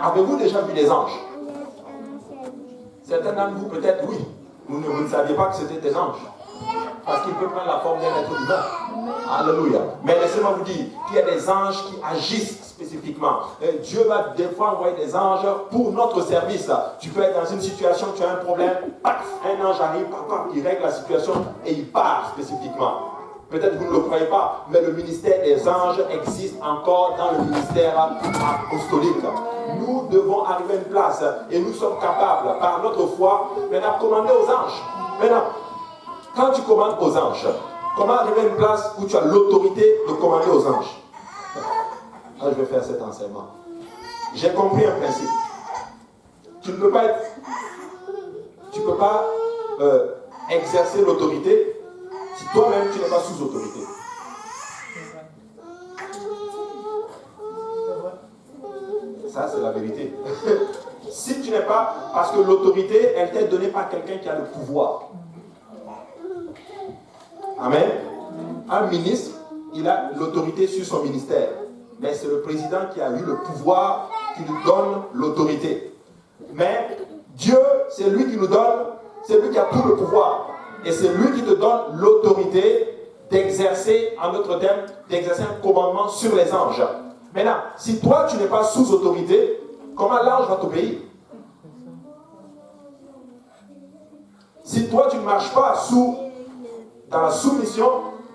Speaker 1: Avez-vous déjà vu des anges? Certains d'entre vous, peut-être, oui. Vous ne saviez pas que c'était des anges. Parce qu'il peut prendre la forme d'un être humain. Alléluia. Mais laissez-moi vous dire qu'il y a des anges qui agissent spécifiquement. Dieu va des fois envoyer des anges pour notre service. Tu peux être dans une situation, tu as un problème, paf, un ange arrive, paf, il règle la situation et il part spécifiquement. Peut-être que vous ne le croyez pas, mais le ministère des anges existe encore dans le ministère apostolique. Nous devons arriver à une place et nous sommes capables, par notre foi, maintenant, commander aux anges. Maintenant, quand tu commandes aux anges, comment arriver à une place où tu as l'autorité de commander aux anges? Là, je vais faire cet enseignement. J'ai compris un principe. Tu ne peux pas être, tu peux pas exercer l'autorité si toi-même tu n'es pas sous autorité. Ça, c'est la vérité. Si tu n'es pas, parce que l'autorité, elle t'est donnée par quelqu'un qui a le pouvoir. Amen. Un ministre, il a l'autorité sur son ministère. Mais c'est le président qui a eu le pouvoir qui lui donne l'autorité. Mais Dieu, c'est lui qui nous donne, c'est lui qui a tout le pouvoir. Et c'est lui qui te donne l'autorité d'exercer, en d'autres termes, d'exercer un commandement sur les anges. Maintenant, si toi tu n'es pas sous autorité, comment l'ange va t'obéir? Si toi tu ne marches pas dans la soumission,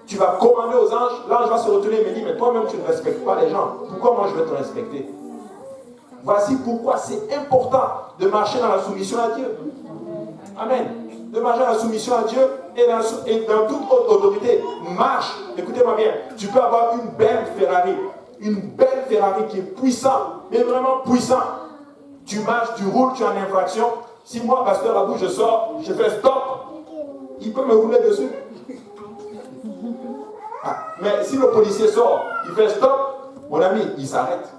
Speaker 1: tu vas commander aux anges, l'ange va se retourner et me dire, mais toi-même tu ne respectes pas les gens, pourquoi moi je vais te respecter? Voici pourquoi c'est important de marcher dans la soumission à Dieu. Amen. De marcher dans la soumission à Dieu et dans toute autre autorité. Marche, écoutez-moi bien, tu peux avoir une belle Ferrari qui est puissante, mais vraiment puissante. Tu marches, tu roules, tu es en infraction. Si moi, pasteur Abou, je sors, je fais stop, il peut me rouler dessus. Mais si le policier sort, il fait stop, mon ami, il s'arrête.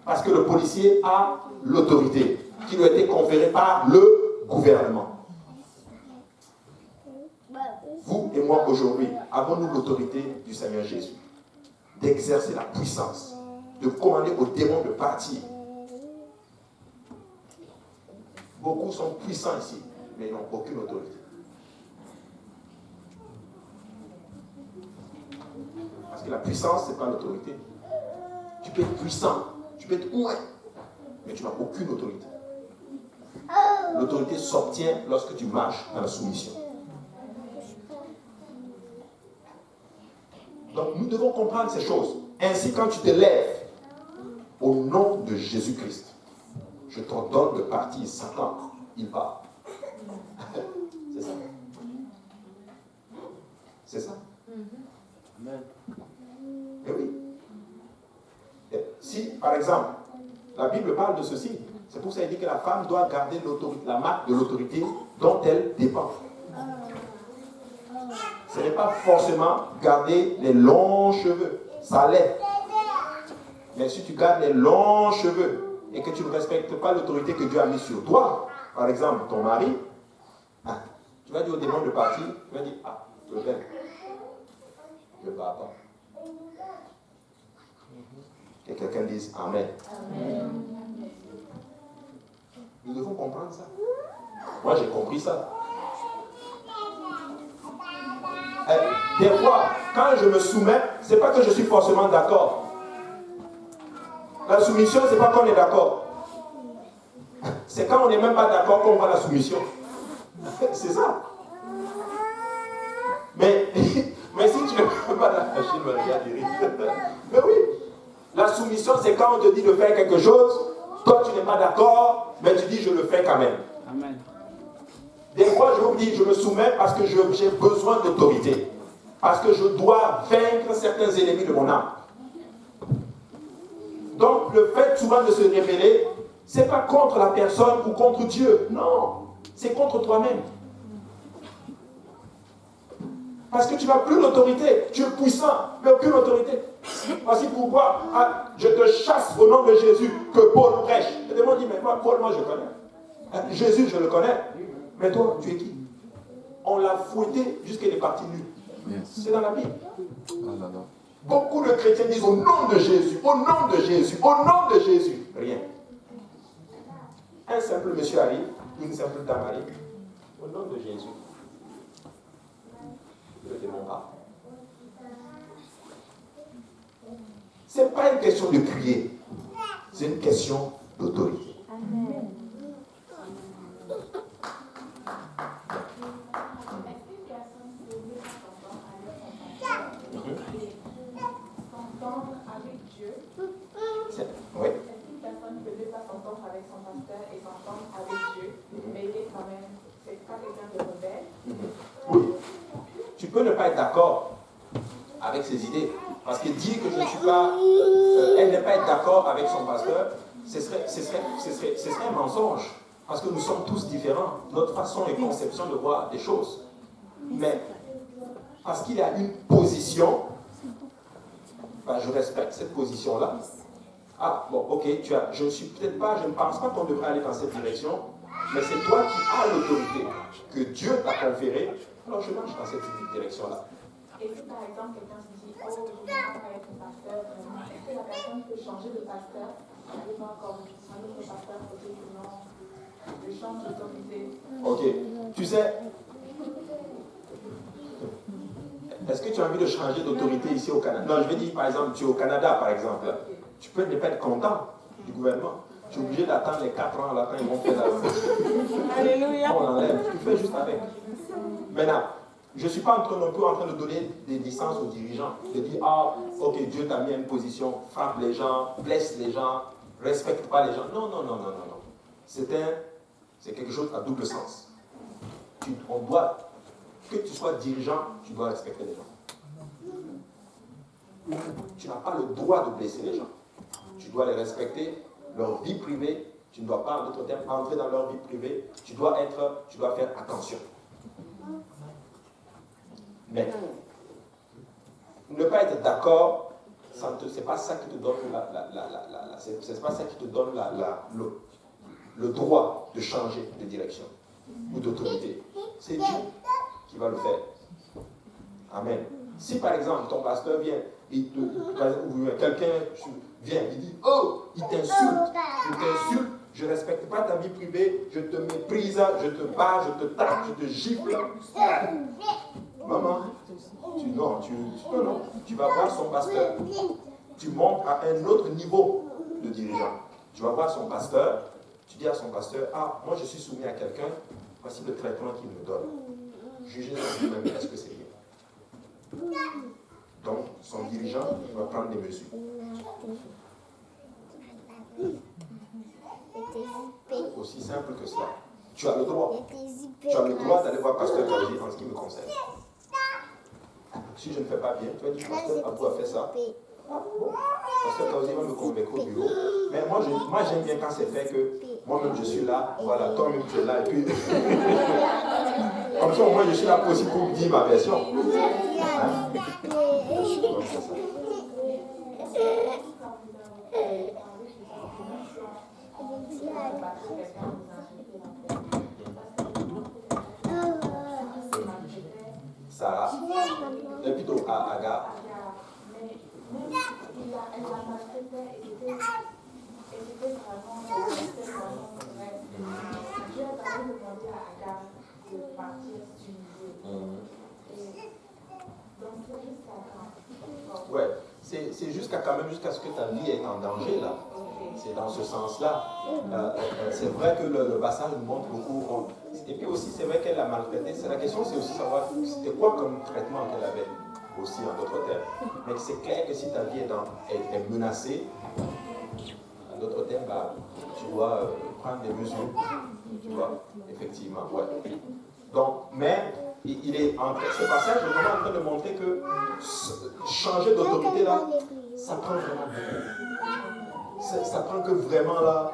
Speaker 1: Parce que le policier a l'autorité qui lui a été conférée par le gouvernement. Vous et moi aujourd'hui, avons-nous l'autorité du Seigneur Jésus d'exercer la puissance, de commander aux démons de partir? Beaucoup sont puissants ici, mais ils n'ont aucune autorité. Parce que la puissance, ce n'est pas l'autorité. Tu peux être puissant, tu peux être ouais, mais tu n'as aucune autorité. L'autorité s'obtient lorsque tu marches dans la soumission. Donc nous devons comprendre ces choses. Ainsi, quand tu te lèves, au nom de Jésus-Christ, je t'ordonne de partir. Satan, il part. C'est ça. C'est ça. Amen. Et oui. Et si, par exemple, la Bible parle de ceci, c'est pour ça qu'il dit que la femme doit garder la marque de l'autorité dont elle dépend. Ce n'est pas forcément garder les longs cheveux. Ça l'est. Mais si tu gardes les longs cheveux et que tu ne respectes pas l'autorité que Dieu a mise sur toi, par exemple ton mari, tu vas dire au démon de partir, tu vas dire, je le fais. Je ne pars pas. Que quelqu'un dise Amen. Amen. Nous devons comprendre ça. Moi j'ai compris ça. Des fois, quand je me soumets, ce n'est pas que je suis forcément d'accord. La soumission, ce n'est pas qu'on est d'accord. C'est quand on n'est même pas d'accord qu'on voit la soumission. C'est ça. Mais si tu ne peux pas la lâcher, me regarde, mais oui. La soumission, c'est quand on te dit de faire quelque chose, toi tu n'es pas d'accord, mais tu dis je le fais quand même. Amen. Des fois, je vous dis, je me soumets parce que j'ai besoin d'autorité. Parce que je dois vaincre certains ennemis de mon âme. Donc, le fait souvent de se révéler, ce n'est pas contre la personne ou contre Dieu. Non, c'est contre toi-même. Parce que tu n'as plus l'autorité. Tu es puissant, mais aucune autorité. Voici pourquoi je te chasse au nom de Jésus que Paul prêche. Et le monde dit, mais moi, Paul, moi je connais. Jésus, je le connais. Mais toi, tu es qui? On l'a fouetté jusqu'à il est parti nu. Yes. C'est dans la Bible. Beaucoup de chrétiens disent au nom de Jésus, au nom de Jésus, au nom de Jésus. Rien. Un simple monsieur arrive, une simple dame arrive. Au nom de Jésus. Le démon parle. Ce n'est pas une question de crier, c'est une question d'autorité.
Speaker 2: Amen.
Speaker 4: S'entendre avec Dieu.
Speaker 1: Oui.
Speaker 4: Est-ce qu'une personne peut ne pas s'entendre avec son pasteur et s'entendre avec Dieu, mais il est quand même, c'est pas quelqu'un de rebelle?
Speaker 1: Oui. Tu peux ne pas être d'accord avec ses idées. Parce que dire que je ne suis pas, elle n'est pas être d'accord avec son pasteur, ce serait un mensonge. Parce que nous sommes tous différents. Notre façon et conception de voir des choses. Mais parce qu'il a une position, ben, je respecte cette position-là. Ah, bon, ok, je ne suis peut-être pas, je ne pense pas qu'on devrait aller dans cette direction, mais c'est toi qui as l'autorité que Dieu t'a conférée, alors je marche dans cette direction-là.
Speaker 4: Et si par exemple quelqu'un se dit, oh, je ne veux pas être mon pasteur, est-ce que la personne peut changer de pasteur? Aller voir comme un autre pasteur pour dire que non, je change d'autorité.
Speaker 1: Ok, tu sais, est-ce que tu as envie de changer d'autorité ici au Canada? Non, je vais dire par exemple, tu es au Canada par exemple. Tu peux ne pas être content du gouvernement. Tu es obligé d'attendre les 4 ans, là, quand ils vont faire la...
Speaker 2: Alléluia.
Speaker 1: On enlève, tu fais juste avec. Maintenant, je ne suis pas non plus en train de donner des licences aux dirigeants. De dire, ah, ok, Dieu t'a mis à une position, frappe les gens, blesse les gens, respecte pas les gens. Non, non, non, non, non, non. C'est quelque chose à double sens. On doit, que tu sois dirigeant, tu dois respecter les gens. Tu n'as pas le droit de blesser les gens. Tu dois les respecter, leur vie privée. Tu ne dois pas, en d'autres termes, entrer dans leur vie privée. Tu dois faire attention. Mais ne pas être d'accord, c'est pas ça qui te donne c'est pas ça qui te donne le droit de changer de direction ou d'autorité. C'est Dieu qui va le faire. Amen. Si par exemple ton pasteur vient, ou quelqu'un vient, il dit, oh, il t'insulte, je ne respecte pas ta vie privée, je te méprise, je te bats, je te tape, je te gifle. Maman, tu vas voir son pasteur. Tu montes à un autre niveau de dirigeant. Tu vas voir son pasteur, tu dis à son pasteur, ah, moi je suis soumis à quelqu'un, voici le traitement qu'il me donne. Jugez lui-même, est-ce que c'est bien? Donc, son dirigeant va prendre des mesures. Aussi simple que cela. Tu as le droit. Tu as le droit d'aller voir Pasteur Kaozi en ce qui me concerne. Si je ne fais pas bien, tu vas dire, Pasteur Abou a fait ça. Ah, bon. Pasteur Kaozi va me convaincre au bureau. Mais moi j'aime bien quand c'est fait que moi-même je suis là, voilà, toi-même tu es là, et puis... Comme ça, au moins je suis là aussi pour dire ma version. Hein? Donc, c'est ça. Sarah, et plutôt à Agar.
Speaker 4: Mais elle l'a maltraité et c'était vraiment vrai. Dieu a quand même demandé à Agar de partir s'uniser. Donc c'est jusqu'à quand?
Speaker 1: Ouais, c'est jusqu'à ce que ta vie est en danger là. C'est dans ce sens-là. C'est vrai que le passage nous montre beaucoup. Et puis aussi, c'est vrai qu'elle l'a maltraité. La question, c'est aussi savoir c'était quoi comme traitement qu'elle avait, aussi en d'autres termes. Mais c'est clair que si ta vie est menacée, en d'autres termes, bah, tu dois prendre des mesures. Tu vois, effectivement, ouais. Donc, mais il est ce passage est vraiment en train de montrer que changer d'autorité là, ça prend vraiment beaucoup. Ça prend que vraiment là,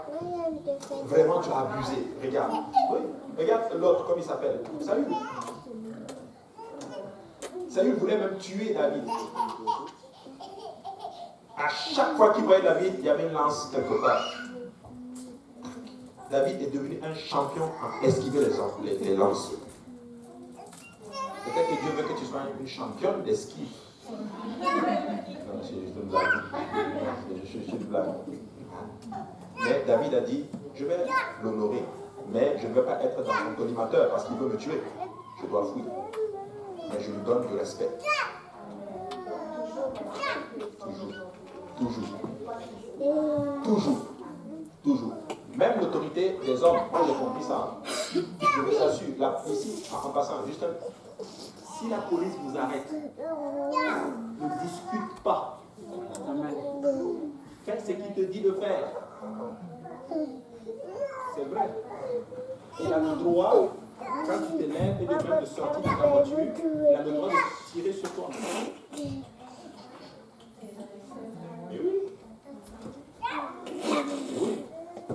Speaker 1: vraiment tu as abusé. Regarde. Oui. Regarde l'autre, comme il s'appelle. Saül. Saül voulait même tuer David. À chaque fois qu'il voyait David, il y avait une lance quelque part. David est devenu un champion en esquiver les lances. Peut-être que Dieu veut que tu sois une championne d'esquive. Non, c'est juste une blague. C'est juste une blague. Mais David a dit, je vais l'honorer, mais je ne veux pas être dans son collimateur parce qu'il veut me tuer. Je dois fuir. mais je lui donne du respect. Toujours. Même l'autorité des hommes, moi j'ai compris ça. Je vous assure, là, ici, en passant, juste si la police vous arrête, ne discute pas. Fais ce qu'il te dit de faire. C'est vrai. Il a le droit, quand tu t'élèves et de même de sortir de ta voiture, il a le droit de tirer sur toi. Mais oui. Oui.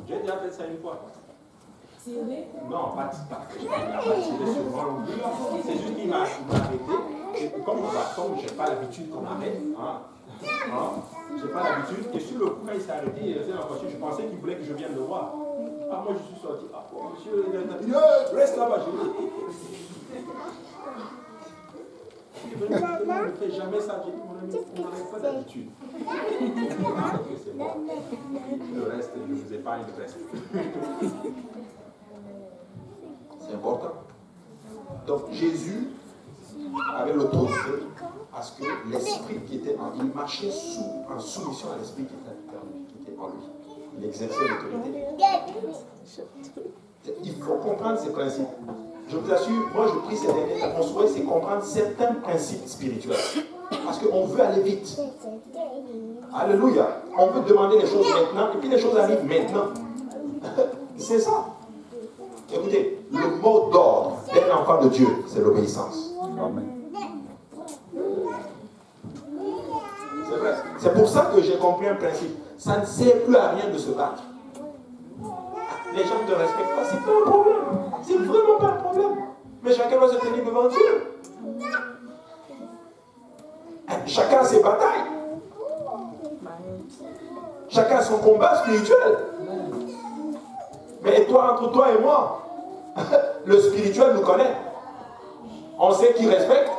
Speaker 1: J'ai déjà fait ça une fois.
Speaker 4: Tirer?
Speaker 1: Non, pas tirer. Il n'a pas tiré sur moi. C'est juste qu'il m'a arrêté. Et comme je n'ai pas l'habitude qu'on m'arrête, je n'ai pas l'habitude. Et sur le coup, quand il s'est arrêté, il restait dans la voiture, je pensais qu'il voulait que je vienne le voir. Ah, moi je suis sorti. Ah, monsieur, reste là-bas, je ne fais jamais ça. J'ai dit, mon ami, on n'arrête pas d'habitude. C'est bon. Le reste, je vous épargne le reste. C'est important. Donc Jésus avait l'autorité à ce que l'esprit qui était en lui, il marchait en soumission à l'esprit qui était en lui. Il exerçait l'autorité. Il faut comprendre ces principes. Je vous assure, moi je prie ces derniers temps, mon souhait c'est comprendre certains principes spirituels. Parce qu'on veut aller vite. Alléluia. On veut demander les choses maintenant et puis les choses arrivent maintenant. C'est ça. Écoutez, le mot d'ordre d'un enfant de Dieu, c'est l'obéissance.
Speaker 3: Amen.
Speaker 1: C'est vrai. C'est pour ça que j'ai compris un principe. Ça ne sert plus à rien de se battre. Les gens ne te respectent pas, c'est pas un problème. C'est vraiment pas un problème. Mais chacun va se tenir devant Dieu. Chacun a ses batailles. Chacun a son combat spirituel. Mais toi, entre toi et moi, le spirituel nous connaît. On sait qui respecte.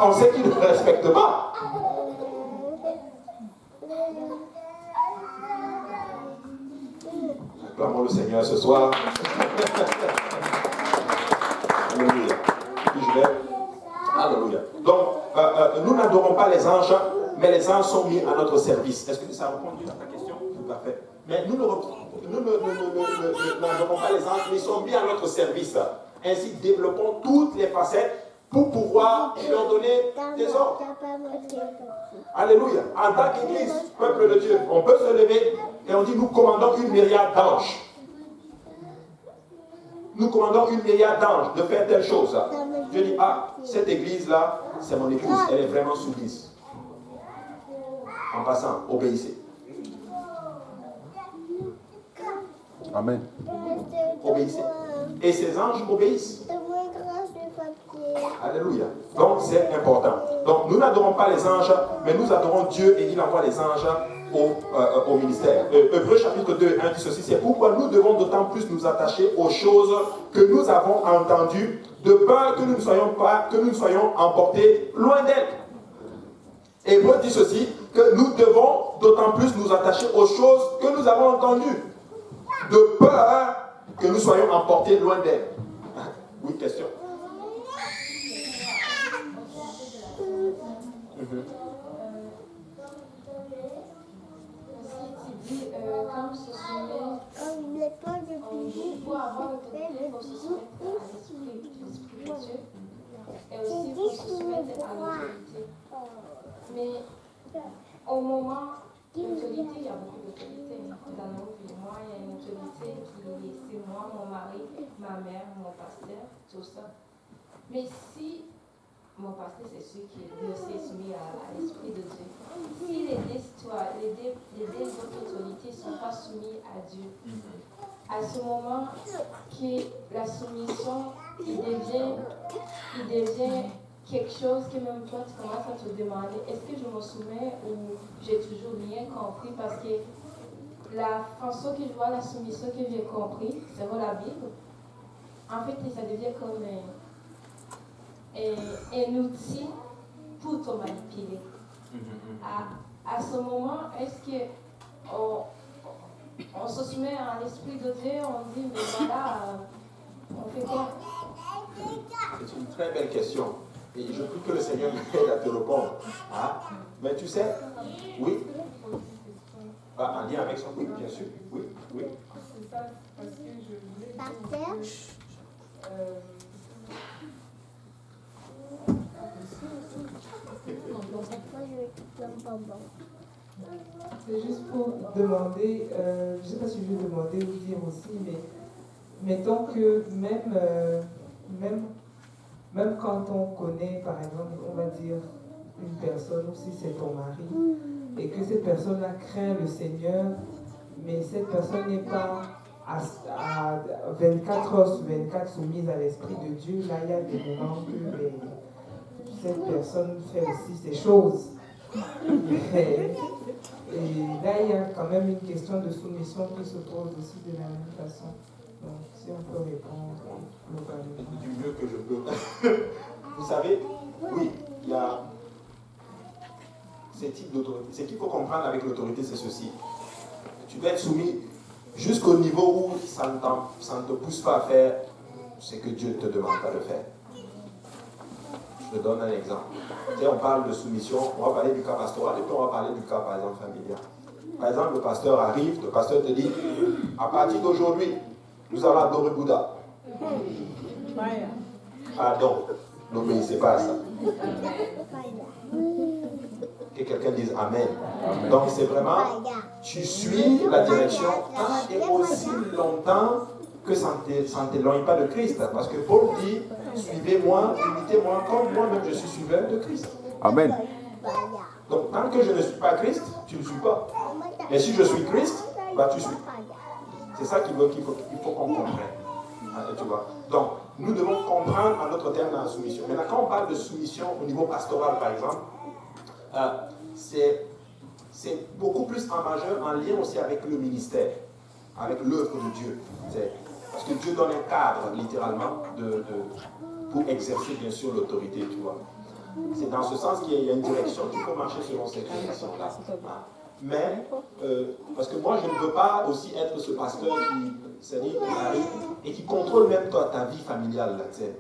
Speaker 1: On sait qui ne respecte pas. Acclamons le Seigneur ce soir. Alléluia. Alléluia. Donc, nous n'adorons pas les anges, mais les anges sont mis à notre service. Est-ce que ça répond à ta question? Tout à fait. Mais nous n'adorons pas les anges, mais ils sont mis à notre service. Ainsi, développons toutes les facettes pour pouvoir leur donner des ordres. Alléluia. En tant qu'Église, peuple de Dieu, on peut se lever et on dit nous commandons une myriade d'anges. Nous commandons une myriade d'anges de faire telle chose. Je dis, cette église-là, c'est mon épouse, elle est vraiment soumise. En passant, obéissez.
Speaker 3: Amen.
Speaker 1: Obéissez. Et ces anges obéissent. Alléluia. Donc c'est important. Donc nous n'adorons pas les anges, mais nous adorons Dieu et il envoie les anges au ministère. Hébreux chapitre 2, 1 dit ceci, c'est pourquoi nous devons d'autant plus nous attacher aux choses que nous avons entendues, de peur que nous ne soyons emportés loin d'elles. Hébreux dit ceci, que nous devons d'autant plus nous attacher aux choses que nous avons entendues, de peur que nous soyons emportés loin d'elles. Oui, question.
Speaker 4: Quand on se soumet, pour avoir l'autorité, il faut se soumettre à l'esprit de Dieu et aussi il faut se soumettre à l'autorité. Mais au moment d'autorité, il y a beaucoup d'autorité dans nos vies. Moi, il y a une autorité qui c'est moi, mon mari, ma mère, mon pasteur, tout ça. Mais si mon pasteur, c'est celui qui est soumis à l'esprit de Dieu. Si les deux autres autorités ne sont pas soumises à Dieu, à ce moment que la soumission, il devient quelque chose que même toi, tu commences à te demander, est-ce que je me soumets ou j'ai toujours rien compris? Parce que la façon que je vois la soumission que j'ai compris, c'est dans la Bible, en fait, ça devient comme un outil pour te manipuler. À ce moment, est-ce qu'on se soumet à l'esprit de Dieu, on dit, mais voilà, on fait quoi?
Speaker 1: C'est une très belle question. Et je prie que le Seigneur m'aide à te répondre. Ah, mais tu sais, oui. En lien avec son oui, bien sûr. Oui, oui.
Speaker 2: C'est ça, parce que je voulais...
Speaker 5: Pasteur.
Speaker 2: C'est juste pour demander, je ne sais pas si je vais demander ou dire aussi, mais mettons que même quand on connaît, par exemple, on va dire une personne, ou si c'est ton mari, et que cette personne-là craint le Seigneur, mais cette personne n'est pas à 24 heures sur 24 soumise à l'Esprit de Dieu, là il y a des moments que cette personne fait aussi ces choses. Et là, il y a quand même une question de soumission qui se pose aussi de la même façon. Donc, si on peut répondre globalement.
Speaker 1: Du mieux que je peux. Vous savez, oui, il y a ces types d'autorité. Ce qu'il faut comprendre avec l'autorité, c'est ceci. Tu dois être soumis jusqu'au niveau où ça ne te pousse pas à faire ce que Dieu te demande pas de faire. Je te donne un exemple. Tu sais, on parle de soumission, on va parler du cas pastoral et puis on va parler du cas, par exemple, familial. Par exemple, le pasteur arrive, le pasteur te dit, à partir d'aujourd'hui, nous allons adorer Bouddha. Pardon, n'obéissez pas à ça. Que quelqu'un dise Amen. Amen. Donc c'est vraiment, tu suis la direction tant et aussi longtemps que ça ne t'éloigne pas de Christ. Parce que Paul dit, suivez-moi, imitez-moi comme moi-même je suis suiveur de Christ.
Speaker 3: Amen.
Speaker 1: Donc tant que je ne suis pas Christ, tu ne suis pas. Et si je suis Christ, bah tu suis. C'est ça qu'il faut qu'on comprenne. Tu vois. Donc nous devons comprendre en d'autres termes dans la soumission. Maintenant quand on parle de soumission au niveau pastoral par exemple, c'est beaucoup plus en majeur, en lien aussi avec le ministère, avec l'œuvre de Dieu. Parce que Dieu donne un cadre, littéralement, pour exercer, bien sûr, l'autorité, tu vois. C'est dans ce sens qu'il y a une direction, qu'il faut marcher selon cette direction-là. Mais, parce que moi, je ne veux pas aussi être ce pasteur qui arrive et qui contrôle même toi, ta vie familiale, là, tu sais.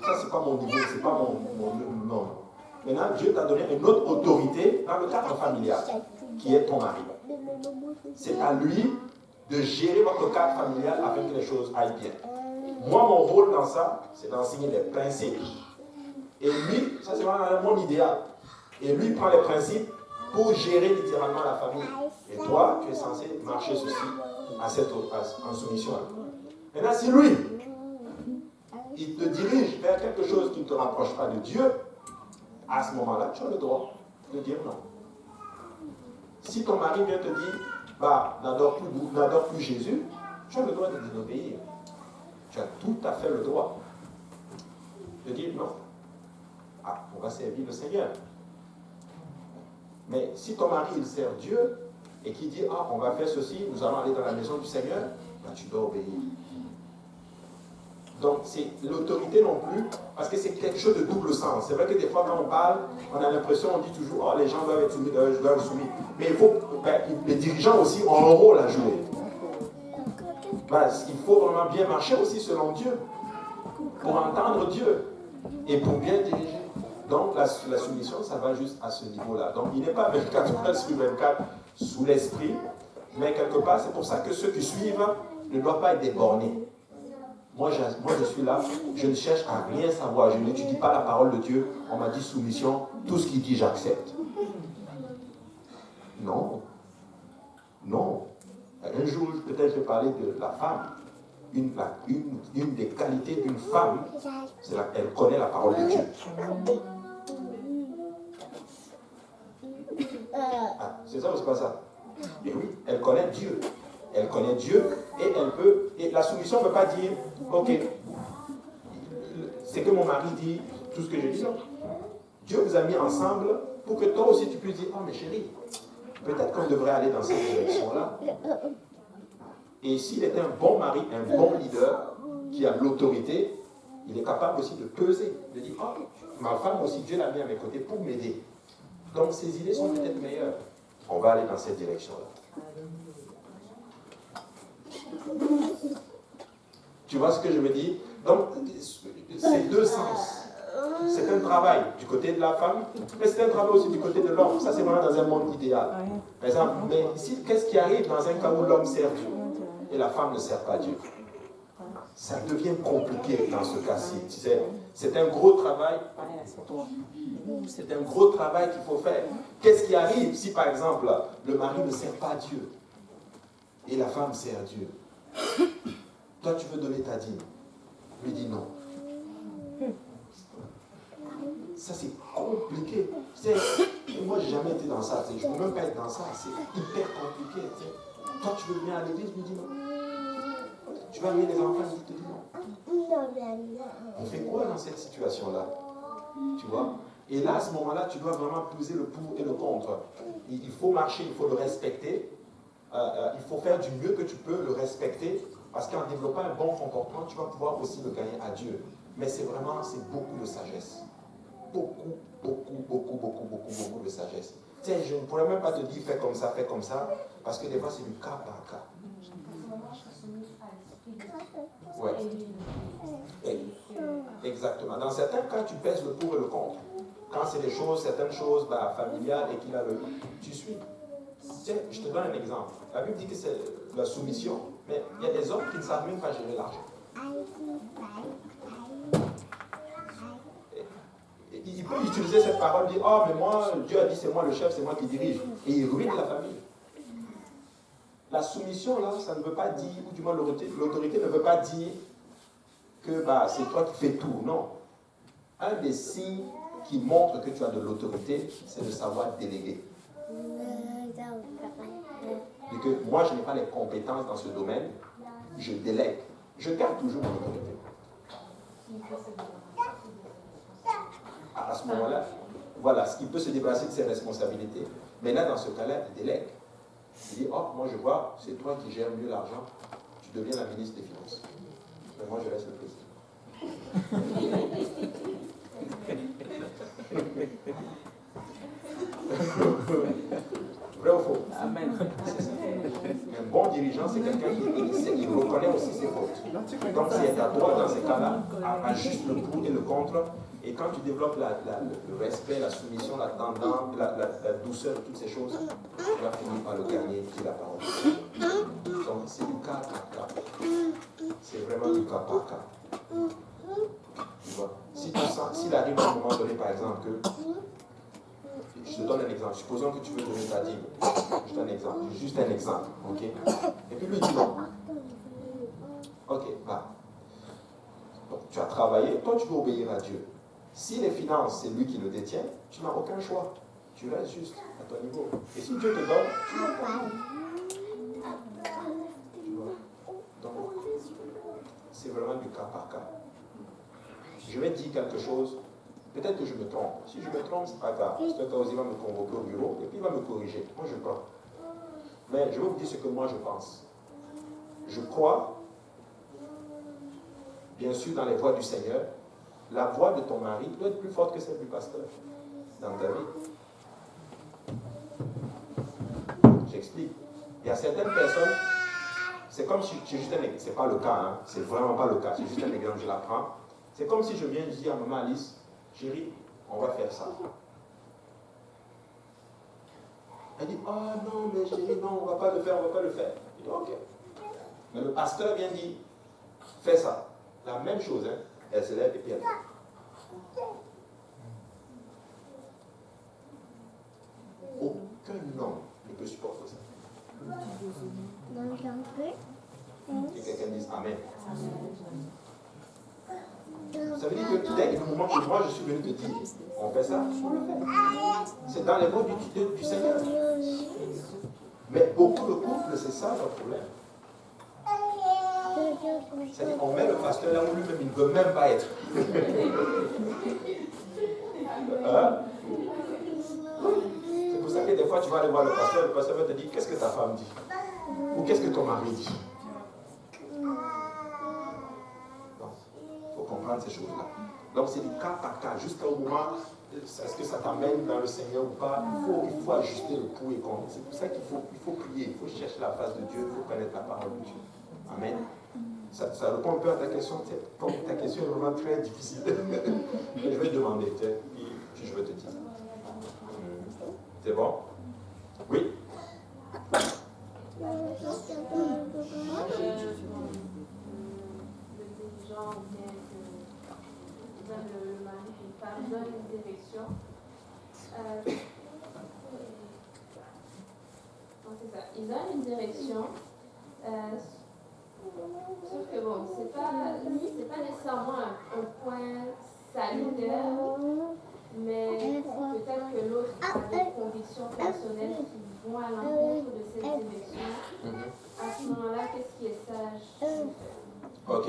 Speaker 1: Ça, c'est pas mon niveau, c'est pas mon nom. Maintenant, Dieu t'a donné une autre autorité dans le cadre familial, qui est ton mari. C'est à lui de gérer votre cadre familial afin que les choses aillent bien. Moi, mon rôle dans ça, c'est d'enseigner des principes. Et lui, ça c'est vraiment mon idéal. Et lui prend les principes pour gérer littéralement la famille. Et toi, tu es censé marcher ceci en soumission. Maintenant, si lui, il te dirige vers quelque chose qui ne te rapproche pas de Dieu, à ce moment-là, tu as le droit de dire non. Si ton mari vient te dire, n'adore plus Jésus, tu as le droit de désobéir. Tu as tout à fait le droit de dire non. On va servir le Seigneur. Mais si ton mari, il sert Dieu, et qu'il dit, on va faire ceci, nous allons aller dans la maison du Seigneur, tu dois obéir. Donc, c'est l'autorité non plus, parce que c'est quelque chose de double sens. C'est vrai que des fois, quand on parle, on a l'impression, on dit toujours, les gens doivent être soumis, doivent être soumis. Mais les dirigeants aussi ont un rôle à jouer. Il faut vraiment bien marcher aussi selon Dieu, pour entendre Dieu, et pour bien diriger. Donc, la soumission, ça va juste à ce niveau-là. Donc, il n'est pas 24 heures sur 24 sous l'esprit, mais quelque part, c'est pour ça que ceux qui suivent ne doivent pas être débornés. Moi, je suis là, je ne cherche à rien savoir, je n'étudie pas la parole de Dieu. On m'a dit soumission, tout ce qu'il dit, j'accepte. Non. Non. Un jour, peut-être, je vais parler de la femme. Une des qualités d'une femme, c'est qu'elle connaît la parole de Dieu. C'est ça ou c'est pas ça? Et oui, elle connaît Dieu. Elle connaît Dieu et elle peut. Et la soumission ne veut pas dire, ok, c'est que mon mari dit tout ce que je dis. Non. Dieu vous a mis ensemble pour que toi aussi tu puisses dire, mais chérie, peut-être qu'on devrait aller dans cette direction-là. Et s'il est un bon mari, un bon leader, qui a l'autorité, il est capable aussi de peser, de dire, ma femme aussi, Dieu l'a mis à mes côtés pour m'aider. Donc ses idées sont peut-être meilleures. On va aller dans cette direction-là. Tu vois ce que je veux dire? Donc, c'est deux sens. C'est un travail du côté de la femme, mais c'est un travail aussi du côté de l'homme. Ça, c'est vraiment dans un monde idéal. Par exemple, mais ici, qu'est-ce qui arrive dans un cas où l'homme sert Dieu et la femme ne sert pas Dieu? Ça devient compliqué dans ce cas-ci. Tu sais, c'est un gros travail. C'est un gros travail qu'il faut faire. Qu'est-ce qui arrive si, par exemple, le mari ne sert pas Dieu et la femme sert Dieu? Toi, tu veux donner ta dîme. Lui dit non. Ça, c'est compliqué. Moi, j'ai jamais été dans ça. Je ne peux même pas être dans ça. C'est hyper compliqué. Toi, tu veux venir à l'église, lui dis non. Tu vas amener les enfants, il te dit non. On fait quoi dans cette situation-là? Tu vois? Et là, à ce moment-là, tu dois vraiment peser le pour et le contre. Il faut marcher, il faut le respecter. Il faut faire du mieux que tu peux, le respecter. Parce qu'en développant un bon comportement, tu vas pouvoir aussi le gagner à Dieu. Mais c'est beaucoup de sagesse. Beaucoup de sagesse. Tu sais, je ne pourrais même pas te dire fais comme ça, parce que des fois c'est du cas par cas. Ouais. Exactement. Dans certains cas, tu pèses le pour et le contre. Quand c'est des choses, certaines choses familiales et qu'il a le... Tu suis. Tiens, je te donne un exemple. La Bible dit que c'est la soumission, mais il y a des hommes qui ne savent même pas gérer l'argent. Il peut utiliser cette parole, dire oh, mais moi, Dieu a dit c'est moi le chef, c'est moi qui dirige. Et il ruine la famille. La soumission, là, ça ne veut pas dire, ou du moins l'autorité ne veut pas dire que c'est toi qui fais tout. Non. Un des signes qui montre que tu as de l'autorité, c'est de savoir déléguer. Et que moi, je n'ai pas les compétences dans ce domaine, je délègue. Je garde toujours mon autorité. À ce moment-là, voilà, ce qui peut se débarrasser de ses responsabilités. Mais là, dans ce cas-là, il délègue. Il dit, oh, moi je vois, c'est toi qui gères mieux l'argent, tu deviens la ministre des Finances. Mais moi, je laisse le président. Vrai ou faux? Amen. Un bon dirigeant, c'est quelqu'un qui reconnaît aussi ses fautes. Donc, c'est à toi, dans ces cas-là, ajuste le pour et le contre. Et quand tu développes le respect, la soumission, la tendance, la douceur, toutes ces choses, tu vas finir par le gagner, dit la parole. Donc, c'est du cas par cas. C'est vraiment du cas par cas. Tu vois? S'il arrive à un moment donné, par exemple, que je te donne un exemple. Supposons que tu veux donner ta dîme. Je donne un exemple. Juste un exemple. Ok? Et puis lui dit non. Ok, donc, tu as travaillé, toi tu veux obéir à Dieu. Si les finances, c'est lui qui le détient, tu n'as aucun choix. Tu restes juste à ton niveau. Et si Dieu te donne, tu vas pas. Tu vois? Donc, c'est vraiment du cas par cas. Je vais dire quelque chose. Peut-être que je me trompe. Si je me trompe, ce n'est pas grave. Parce que Kaosi va me convoquer au bureau et puis il va me corriger. Moi, je crois. Mais je vais vous dire ce que moi, je pense. Je crois, bien sûr, dans les voies du Seigneur. La voix de ton mari doit être plus forte que celle du pasteur dans ta vie. J'explique. Il y a certaines personnes, c'est comme si, c'est juste un exemple, c'est pas le cas, hein, c'est vraiment pas le cas, c'est juste un exemple, je l'apprends. C'est comme si je viens dire à maman Alice, chérie, on va faire ça. Elle dit, oh non, mais chérie, non, on va pas le faire, on va pas le faire. Je dis, ok. Mais le pasteur vient dire, fais ça. La même chose, hein. Elle se lève et puis elle fait. Aucun homme ne peut supporter ça. Que quelqu'un dise Amen. Ça veut dire que dès le moment que moi je suis venu te dire, on fait ça, on le fait. C'est dans les voies du Seigneur. Mais beaucoup de couples, c'est ça leur problème. C'est-à-dire qu'on met le pasteur là où lui-même il ne veut même pas être. Hein? C'est pour ça que des fois tu vas aller voir le pasteur va te dire qu'est-ce que ta femme dit? Ou qu'est-ce que ton mari dit? Donc, il faut comprendre ces choses-là. Donc c'est du cas par cas, jusqu'au moment, est-ce que ça t'amène dans le Seigneur ou pas? Il faut ajuster le pour et contre. C'est pour ça qu'il faut prier, il faut chercher la face de Dieu, il faut connaître la parole de Dieu. Amen. Ça répond un peu à ta question. Ta question est vraiment très difficile. Je vais te demander, puis je vais te dire. C'est bon? Oui?
Speaker 4: Moi, le dirigeant ou bien que le mari et la femme donnent une direction. C'est ça. Ils donnent une direction. Sauf que bon, c'est pas nécessairement un point salutaire, mais peut-être que l'autre a des convictions personnelles qui vont à l'encontre de cette direction. À ce moment-là, qu'est-ce qui est sage?
Speaker 1: Ok.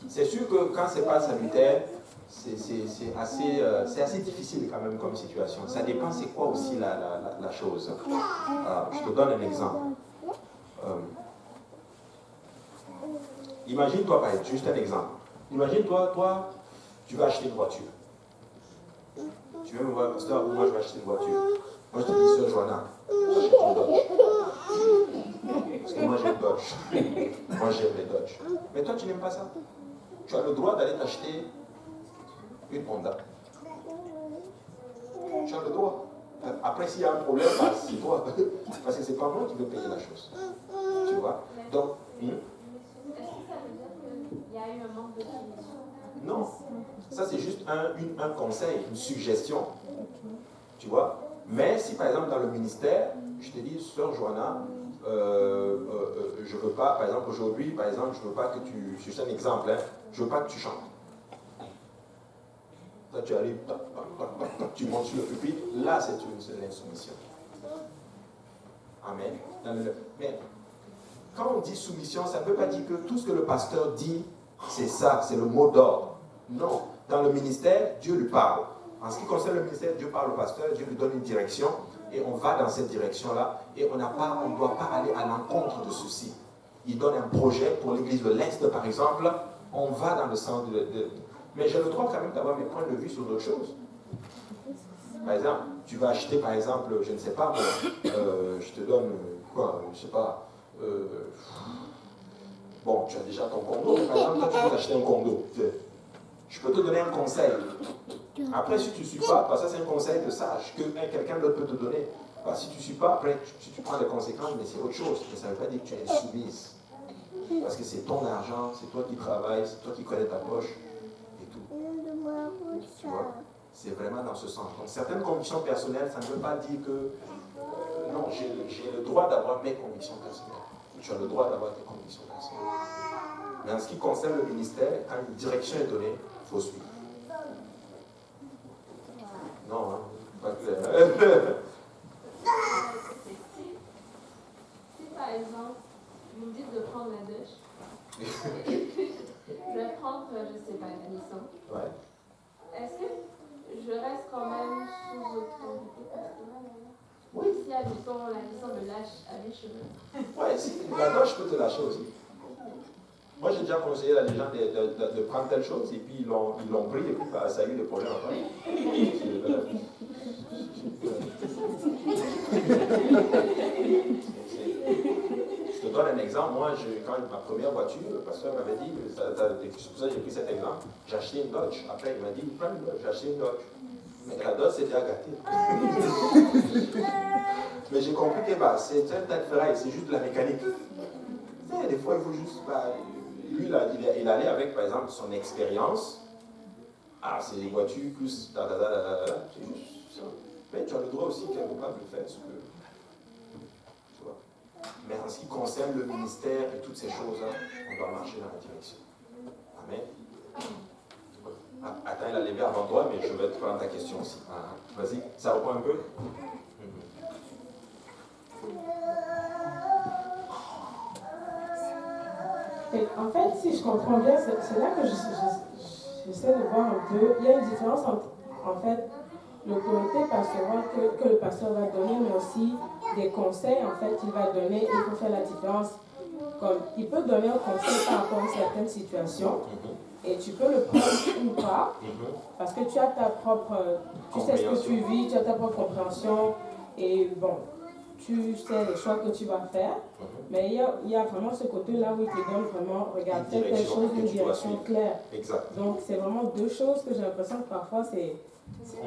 Speaker 1: C'est sûr que quand c'est pas salutaire, c'est assez difficile quand même comme situation. Ça dépend c'est quoi aussi la chose. Je te donne un exemple. Imagine-toi, juste un exemple. Imagine-toi, tu vas acheter une voiture. Tu veux me voir, pasteur, moi je vais acheter une voiture. Moi je te dis, sœur Joanna, achète une Dodge. Parce que moi j'aime Dodge. Moi j'aime les Dodge. Mais toi tu n'aimes pas ça. Tu as le droit d'aller t'acheter une Honda. Tu as le droit. Après s'il y a un problème, c'est toi. Parce que c'est pas moi qui veux payer la chose. Tu vois? Donc,
Speaker 4: est-ce que ça veut dire qu'il y a eu un manque de soumission?
Speaker 1: non. Ça, c'est juste un conseil, une suggestion. Tu vois? Mais si, par exemple, dans le ministère, je te dis, sœur Joanna, je veux pas, par exemple, aujourd'hui, par exemple, je veux pas que tu... C'est juste un exemple, hein, je veux pas que tu chantes. Là, tu arrives, tu montes sur le pupitre, là, c'est l'insoumission. Amen. Mais quand on dit soumission, ça ne veut pas dire que tout ce que le pasteur dit, c'est ça, c'est le mot d'ordre. Non. Dans le ministère, Dieu lui parle. En ce qui concerne le ministère, Dieu parle au pasteur, Dieu lui donne une direction, et on va dans cette direction-là, et on ne doit pas aller à l'encontre de ceci. Il donne un projet pour l'église de l'Est, par exemple, on va dans le sens de... Mais j'ai le droit quand même d'avoir mes points de vue sur d'autres choses. Par exemple, tu vas acheter, par exemple, je ne sais pas, je te donne, quoi, je ne sais pas, bon, tu as déjà ton condo, mais par exemple, toi, tu veux acheter un condo. Je peux te donner un conseil. Après, si tu ne suis pas, ça c'est un conseil de sage que quelqu'un d'autre peut te donner. Si tu ne suis pas, après, si tu prends les conséquences, mais c'est autre chose. Mais ça ne veut pas dire que tu es soumise. Parce que c'est ton argent, c'est toi qui travailles, c'est toi qui connais ta poche et tout. Tu vois? C'est vraiment dans ce sens. Donc, certaines convictions personnelles, ça ne veut pas dire que non, j'ai le droit d'avoir mes convictions personnelles. Tu as le droit d'avoir tes convictions personnelles. Mais en ce qui concerne le ministère, quand une direction est donnée, il faut suivre. Non, hein, pas clair.
Speaker 4: Si par exemple, vous me dites de prendre la douche, je vais prendre, je ne sais pas, la Nissan.
Speaker 1: Ouais.
Speaker 4: Est-ce que je reste quand même sous autorité pastorale?
Speaker 1: Oui.
Speaker 4: Si, admettons, la Nissan me lâche à mes cheveux.
Speaker 1: Ouais, si, la douche peut te lâcher aussi. Moi, j'ai déjà conseillé à les gens de prendre telle chose, et puis ils l'ont pris, et puis ça a eu des problèmes après. Je te donne un exemple. Moi, quand ma première voiture, le pasteur m'avait dit, c'est pour ça que j'ai pris cet exemple, j'ai acheté une Dodge. Après, il m'a dit, prends une Dodge, j'ai acheté une Dodge. Mais la Dodge, c'était à gâter. Mais j'ai compris que c'est un tas de ferraille, c'est juste de la mécanique. Des fois, il faut juste... lui, il allait avec, par exemple, son expérience. Ah, c'est des voitures plus... C'est juste ça. Mais tu as le droit aussi, quelque part, de faire ce que... Tu vois. Mais en ce qui concerne le ministère et toutes ces choses-là, on doit marcher dans la direction. Amen. Attends, il a levé avant toi, mais je vais te prendre ta question aussi. Vas-y, ça reprend un peu?
Speaker 5: Et en fait, si je comprends bien, c'est là que j'essaie de voir un peu. Il y a une différence entre, en fait, l'autorité pastorale que le pasteur va donner, mais aussi des conseils, en fait, qu'il va donner. Il faut faire la différence. Comme, il peut donner un conseil par rapport à certaines situations, et tu peux le prendre ou pas, parce que tu as ta propre... Tu sais ce que tu vis, tu as ta propre compréhension, et bon... tu sais les choix que tu vas faire, mais il y a vraiment ce côté-là où il te donne vraiment, regarde, fais telle chose, une direction claire.
Speaker 1: Exact.
Speaker 5: Donc, c'est vraiment deux choses que j'ai l'impression que parfois,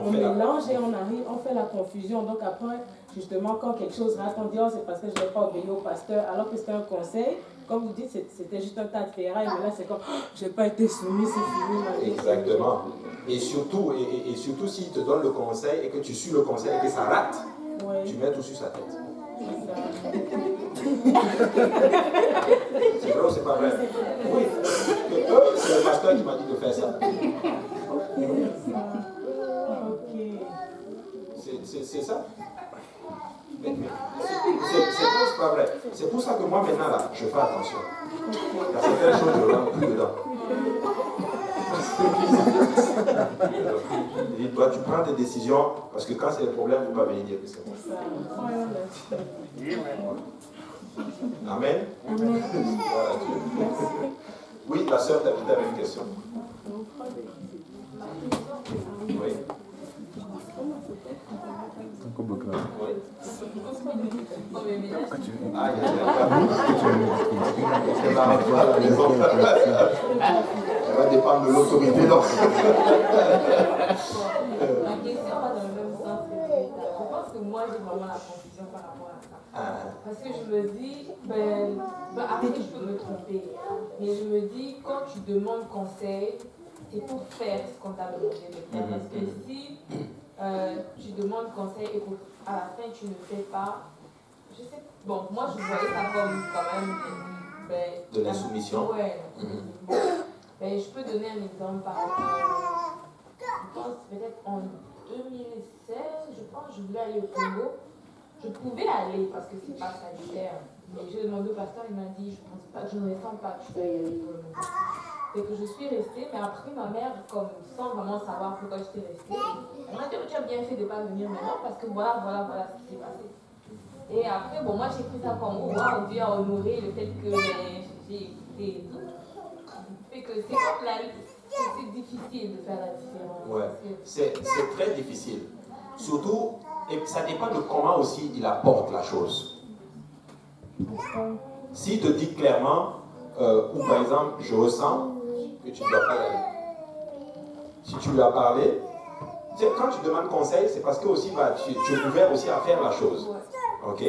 Speaker 5: on mélange et on fait la confusion. Donc, après, justement, quand quelque chose rate, on dit, oh, c'est parce que je n'ai pas obéi au pasteur, alors que c'était un conseil. Comme vous dites, c'était juste un tas de ferrailles, mais là, c'est comme, oh, je n'ai pas été soumis, c'est fini.
Speaker 1: Exactement. Et surtout, s'il te donne le conseil et que tu suis le conseil et que ça rate, tu mets tout sur sa tête. C'est vrai ou c'est pas vrai? Oui. C'est le pasteur qui m'a dit de faire ça. C'est ça. Mais c'est pas vrai. C'est pour ça que moi maintenant là, je fais attention. Il y a certaines choses je ne rentre plus dedans. Et toi, tu prends tes décisions parce que quand c'est le problème, il ne faut pas venir dire que c'est bon. Amen. Amen. Voilà, oui, la sœur t'a dit une question. Oui. Oui. Ah, il y a ça va dépendre de l'autorité. Donc.
Speaker 6: Ma question va dans le même sens que je pense que moi j'ai vraiment la confusion par rapport à ça. Parce que je me dis, après je peux me tromper, mais je me dis quand tu demandes conseil, c'est pour faire ce qu'on t'a demandé de faire. Parce que si tu demandes conseil et qu'à la fin tu ne fais pas, je sais, bon, moi je voyais ça comme quand même
Speaker 1: de la soumission.
Speaker 6: Ouais. Je peux donner un exemple par rapport, je pense peut-être en 2016, je pense, je voulais aller au Congo. Je pouvais aller parce que c'est pas sanitaire. Mais j'ai demandé au pasteur, il m'a dit, je pense pas, je ne sens pas que tu dois y aller pour le moment. Et que je suis restée, mais après ma mère, comme sans vraiment savoir pourquoi j'étais restée, elle m'a dit, oh, tu as bien fait de ne pas venir maintenant parce que voilà ce qui s'est passé. Et après, bon, moi j'ai pris ça comme, waouh, Dieu a honoré le fait que j'ai écouté et tout. Fait que c'est comme c'est difficile de faire la différence.
Speaker 1: Ouais, c'est très difficile. Surtout, et ça dépend de comment aussi il apporte la chose. S'il te dit clairement, ou par exemple, je ressens que tu ne dois pas y aller. Si tu lui as parlé, tu sais, quand tu demandes conseil, c'est parce que aussi, tu es ouvert aussi à faire la chose. Ok?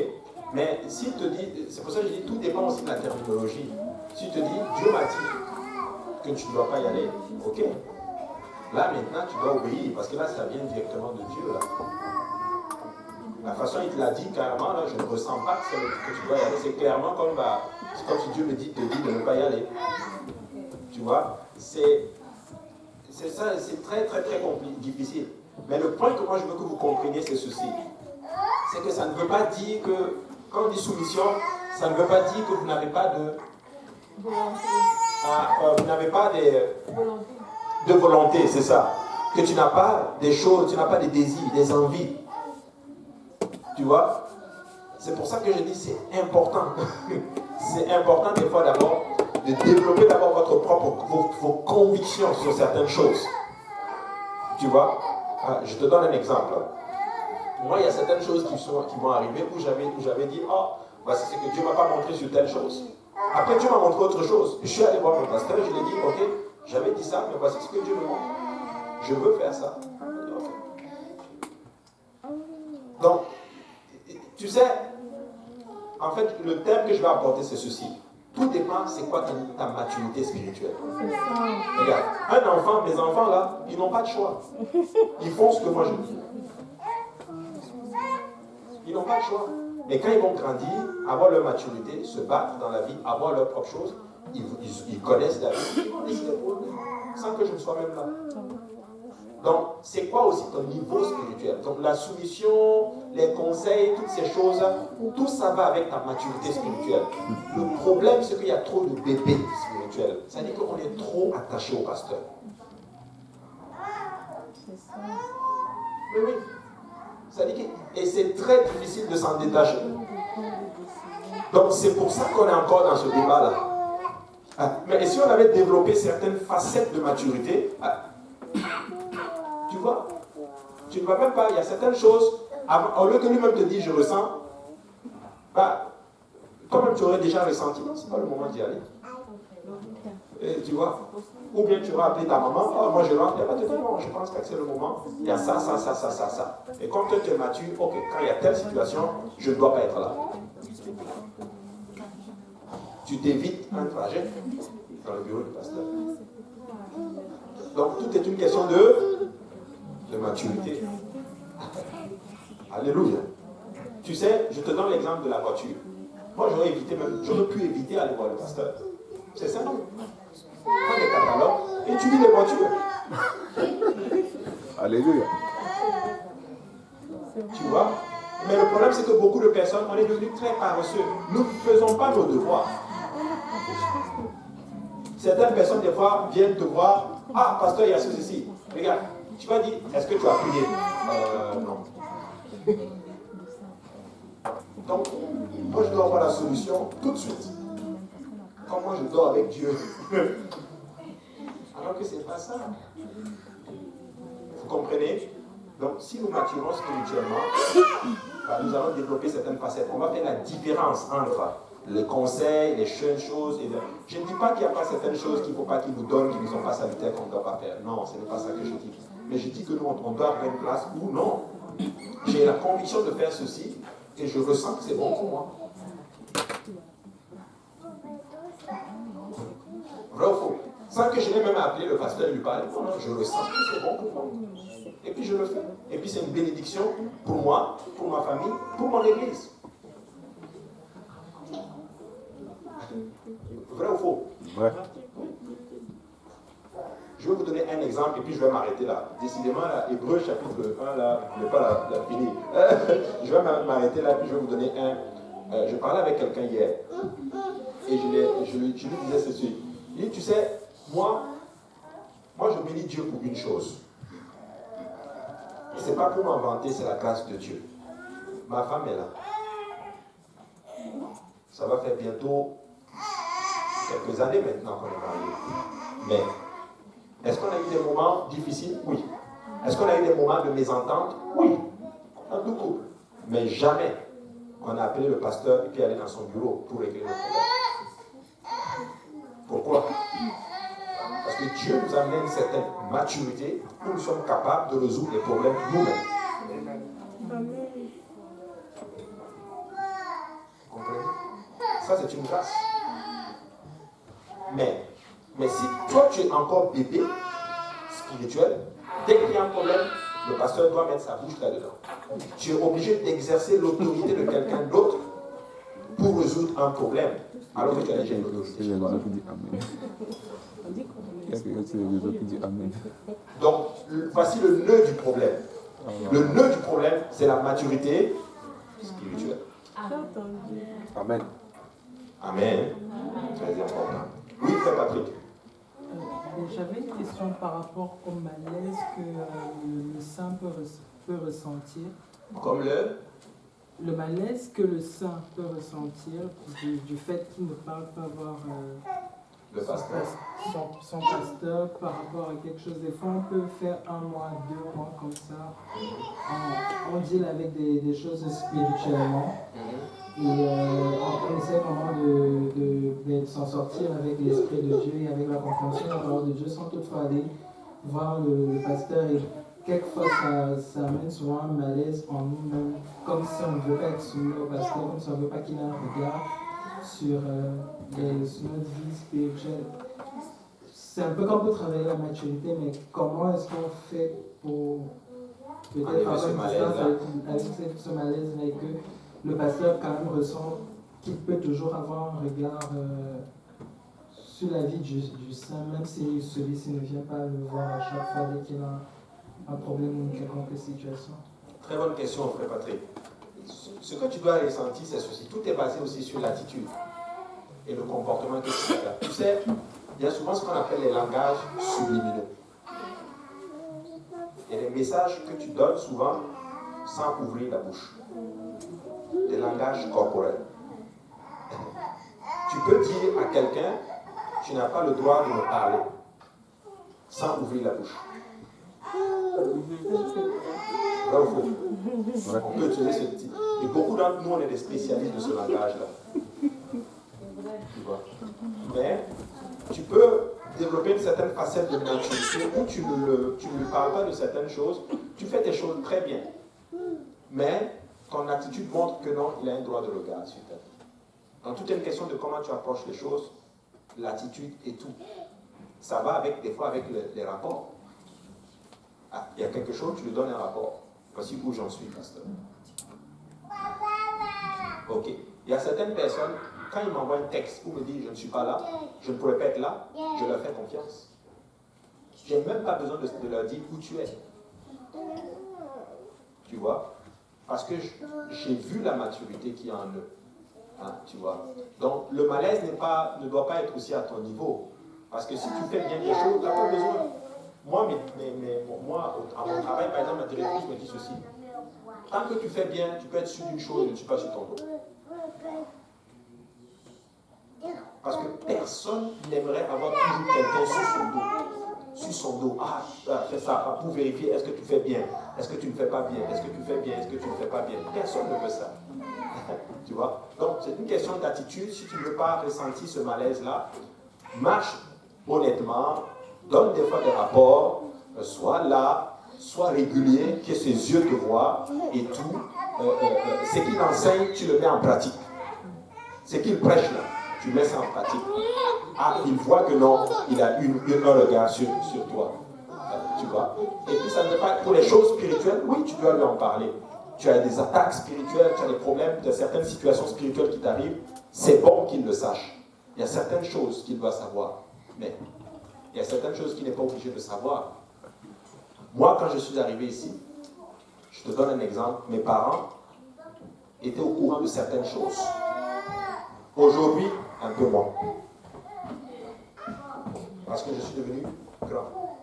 Speaker 1: Mais s'il te dit, c'est pour ça que je dis, tout dépend aussi de la terminologie. Si tu te dis, Dieu m'a dit que tu ne dois pas y aller, ok? Là maintenant, tu dois obéir, parce que là, ça vient directement de Dieu. Là. La façon dont il te l'a dit carrément, là, je ne ressens pas que tu dois y aller. C'est clairement comme, c'est comme si Dieu te dit de ne pas y aller. Tu vois? C'est ça, c'est très très très difficile. Mais le point que moi je veux que vous compreniez, c'est ceci. C'est que ça ne veut pas dire que, quand on dit soumission, ça ne veut pas dire que vous n'avez pas de... vous n'avez pas de volonté, c'est ça. Que tu n'as pas des choses, tu n'as pas des désirs, des envies. Tu vois? C'est pour ça que je dis c'est important. C'est important des fois d'abord de développer d'abord vos convictions sur certaines choses. Tu vois? Je te donne un exemple. Moi, il y a certaines choses qui m'ont arrivé où j'avais dit, voici ce que Dieu ne m'a pas montré sur telle chose. Après, Dieu m'a montré autre chose. Je suis allé voir mon pasteur et je lui ai dit, ok, j'avais dit ça, mais voici ce que Dieu me montre. Je veux faire ça. Donc, tu sais, en fait, le thème que je vais apporter, c'est ceci. Tout dépend, c'est quoi ta maturité spirituelle. Regarde, mes enfants là, ils n'ont pas de choix. Ils font ce que moi je dis. Ils n'ont pas de choix. Mais quand ils vont grandir, avoir leur maturité, se battre dans la vie, avoir leur propre chose, ils connaissent la vie, ils vont décider pour eux, sans que je ne sois même là. Donc, c'est quoi aussi ton niveau spirituel? Donc, la soumission, les conseils, toutes ces choses, tout ça va avec ta maturité spirituelle. Le problème, c'est qu'il y a trop de bébés spirituels. C'est-à-dire qu'on est trop attaché au pasteur.
Speaker 5: C'est ça.
Speaker 1: Mais oui. Et c'est très difficile de s'en détacher. Donc, c'est pour ça qu'on est encore dans ce débat-là. Mais si on avait développé certaines facettes de maturité, tu vois, tu ne vas même pas, il y a certaines choses, au lieu que lui-même te dise je ressens, bah, toi-même tu aurais déjà ressenti, non, c'est pas le moment d'y aller. Et, tu vois, ou bien tu vas appeler ta maman, oh, moi je rentre, elle va te dire non, je pense pas que c'est le moment, il y a ça. Et comme toi tu es mature, ok, quand il y a telle situation, je ne dois pas être là. Tu t'évites un trajet dans le bureau du pasteur. Donc tout est une question de maturité. Alléluia. Tu sais, je te donne l'exemple de la voiture. Moi j'aurais pu éviter d'aller voir le pasteur. C'est simple. Prends des catalogues et tu lis les voitures.
Speaker 3: Alléluia.
Speaker 1: Tu vois? Mais le problème, c'est que beaucoup de personnes, on est devenus très paresseux. Nous ne faisons pas nos devoirs. Certaines personnes, des fois, viennent te voir. Ah, pasteur, il y a ceci. Regarde, tu vas dire, est-ce que tu as prié? Non. Donc, moi, je dois avoir la solution tout de suite. Comment je dors avec Dieu? Alors que ce n'est pas ça. Vous comprenez? Donc, si nous maturons spirituellement, nous allons développer certaines facettes. On va faire la différence entre les conseils, les jeunes choses. Je ne dis pas qu'il n'y a pas certaines choses qu'il ne faut pas qu'ils nous donnent, qui ne sont pas salutaires, qu'on ne doit pas faire. Non, ce n'est pas ça que je dis. Mais je dis que nous, on doit avoir une place où non. J'ai la conviction de faire ceci et je ressens que c'est bon pour moi. Vrai ou faux? Sans que je n'ai même appelé le pasteur et lui parler. Non, non, je ressens que c'est bon pour moi. Et puis je le fais. Et puis c'est une bénédiction pour moi, pour ma famille, pour mon église. Vrai ou faux?
Speaker 3: Vrai.
Speaker 1: Je vais vous donner un exemple et puis je vais m'arrêter là. Décidément, là, Hébreu chapitre 1, là, je ne vais pas la finir. Je vais m'arrêter là et puis je vais vous donner un. Je parlais avec quelqu'un hier et je lui disais ceci. Il dit, tu sais, moi je bénis Dieu pour une chose. Et ce n'est pas pour m'inventer, c'est la grâce de Dieu. Ma femme est là. Ça va faire bientôt quelques années maintenant qu'on est mariés. Mais est-ce qu'on a eu des moments difficiles? Oui. Est-ce qu'on a eu des moments de mésentente? Oui. Dans tout couple. Mais jamais on a appelé le pasteur et puis aller dans son bureau pour régler le problème. Pourquoi? Parce que Dieu nous a amené une certaine maturité où nous sommes capables de résoudre les problèmes nous-mêmes. Vous comprenez? Ça, c'est une grâce. Mais si toi, tu es encore bébé spirituel, dès qu'il y a un problème, le pasteur doit mettre sa bouche là-dedans. Tu es obligé d'exercer l'autorité de quelqu'un d'autre pour résoudre un problème. Alors que tu as déjà une autorité.
Speaker 3: Il y a quelqu'un qui dit Amen. Il y a quelqu'un qui dit Amen.
Speaker 1: Donc, voici le nœud du problème. Le nœud du problème, c'est la maturité spirituelle.
Speaker 3: Amen.
Speaker 1: Amen. Très important. Oui, frère Patrick.
Speaker 7: J'avais une question par rapport au malaise que le saint peut ressentir.
Speaker 1: Comme
Speaker 7: le malaise que le saint peut ressentir du fait qu'il ne parle pas voir
Speaker 1: le pasteur.
Speaker 7: Son pasteur par rapport à quelque chose. Des fois, on peut faire 1 mois, 2 mois comme ça. On deal avec des choses spirituellement. Et on essaie vraiment de s'en sortir avec l'Esprit de Dieu et avec la compréhension de la parole de Dieu sans toutefois aller voir le pasteur. Et quelquefois, ça amène souvent un malaise en nous-mêmes, comme si on ne veut pas être soumis au pasteur, comme si on ne veut pas qu'il ait un regard sur notre vie spirituelle. C'est un peu comme pour travailler la maturité, mais comment est-ce qu'on fait pour peut-être avoir une distance avec ce malaise-là et que le pasteur quand même ressent qu'il peut toujours avoir un regard sur la vie du saint, même si celui-ci ne vient pas le voir à chaque fois dès qu'il a un problème ou une quelconque situation.
Speaker 1: Très bonne question, frère Patrick. Ce que tu dois ressentir, c'est ceci. Tout est basé aussi sur l'attitude et le comportement que tu as. Tu sais, il y a souvent ce qu'on appelle les langages subliminaux. Il y a des messages que tu donnes souvent sans ouvrir la bouche. Des langages corporels. Tu peux dire à quelqu'un, tu n'as pas le droit de me parler sans ouvrir la bouche. Vrai ou faux? On peut utiliser ce type. Et beaucoup d'entre nous, on est des spécialistes de ce langage-là. Tu vois. Mais tu peux développer une certaine facette de maturité où tu ne parles pas de certaines choses. Tu fais tes choses très bien. Mais ton attitude montre que non, il a un droit de regard sur ta vie. Donc tout est une question de comment tu approches les choses, l'attitude et tout. Ça va avec, des fois avec les rapports. Ah, il y a quelque chose, tu lui donnes un rapport. Voici où j'en suis, pasteur. Ok. Il y a certaines personnes, quand ils m'envoient un texte pour me dire je ne suis pas là, je ne pourrais pas être là, je leur fais confiance. Je n'ai même pas besoin de leur dire où tu es. Tu vois? Parce que j'ai vu la maturité qu'il y a en eux. Hein, tu vois? Donc le malaise ne doit pas être aussi à ton niveau. Parce que si tu fais bien les choses, tu n'as pas besoin. Moi, à mon travail, par exemple, ma directrice me dit ceci. Tant que tu fais bien, tu peux être sûr d'une chose, je ne suis pas sur ton dos. Parce que personne n'aimerait avoir toujours quelqu'un sur son dos. Sur son dos. Ah, fais ça pour vérifier, est-ce que tu fais bien? Est-ce que tu ne fais pas bien? Est-ce que tu fais bien? Est-ce que tu ne fais pas bien? Personne ne veut ça. Tu vois? Donc, c'est une question d'attitude. Si tu ne veux pas ressentir ce malaise-là, marche honnêtement, donne des fois des rapports, sois là, sois régulier, que ses yeux te voient et tout. Ce qu'il enseigne, tu le mets en pratique. Ce qu'il prêche là, tu mets ça en pratique. Ah, il voit que non, il a un regard sur toi. Tu vois. Et puis ça ne veut pas, pour les choses spirituelles, oui, tu dois lui en parler. Tu as des attaques spirituelles, tu as des problèmes, tu as certaines situations spirituelles qui t'arrivent. C'est bon qu'il le sache. Il y a certaines choses qu'il doit savoir. Mais il y a certaines choses qu'il n'est pas obligé de savoir. Moi, quand je suis arrivé ici, je te donne un exemple. Mes parents étaient au courant de certaines choses. Aujourd'hui, un peu moins. Parce que je suis devenu grand.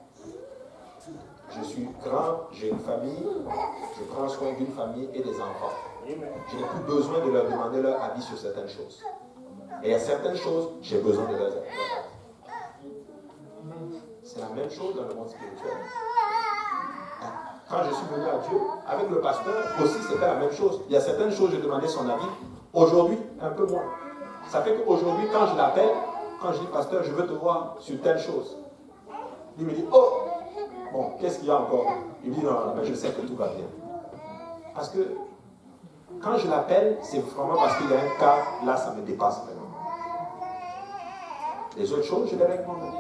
Speaker 1: Je suis grand, j'ai une famille, je prends soin d'une famille et des enfants. Je n'ai plus besoin de leur demander leur avis sur certaines choses. Et il y a certaines choses, j'ai besoin de leur avis. C'est la même chose dans le monde spirituel. Quand je suis venu à Dieu, avec le pasteur aussi, c'était la même chose. Il y a certaines choses, je demandais son avis. Aujourd'hui, un peu moins. Ça fait qu'aujourd'hui, quand je l'appelle, quand je dis pasteur, je veux te voir sur telle chose. Il me dit, oh, bon, qu'est-ce qu'il y a encore? Il me dit, non, mais je sais que tout va bien. Parce que quand je l'appelle, c'est vraiment parce qu'il y a un cas, là, ça me dépasse vraiment. Les autres choses, je les règle moi-même.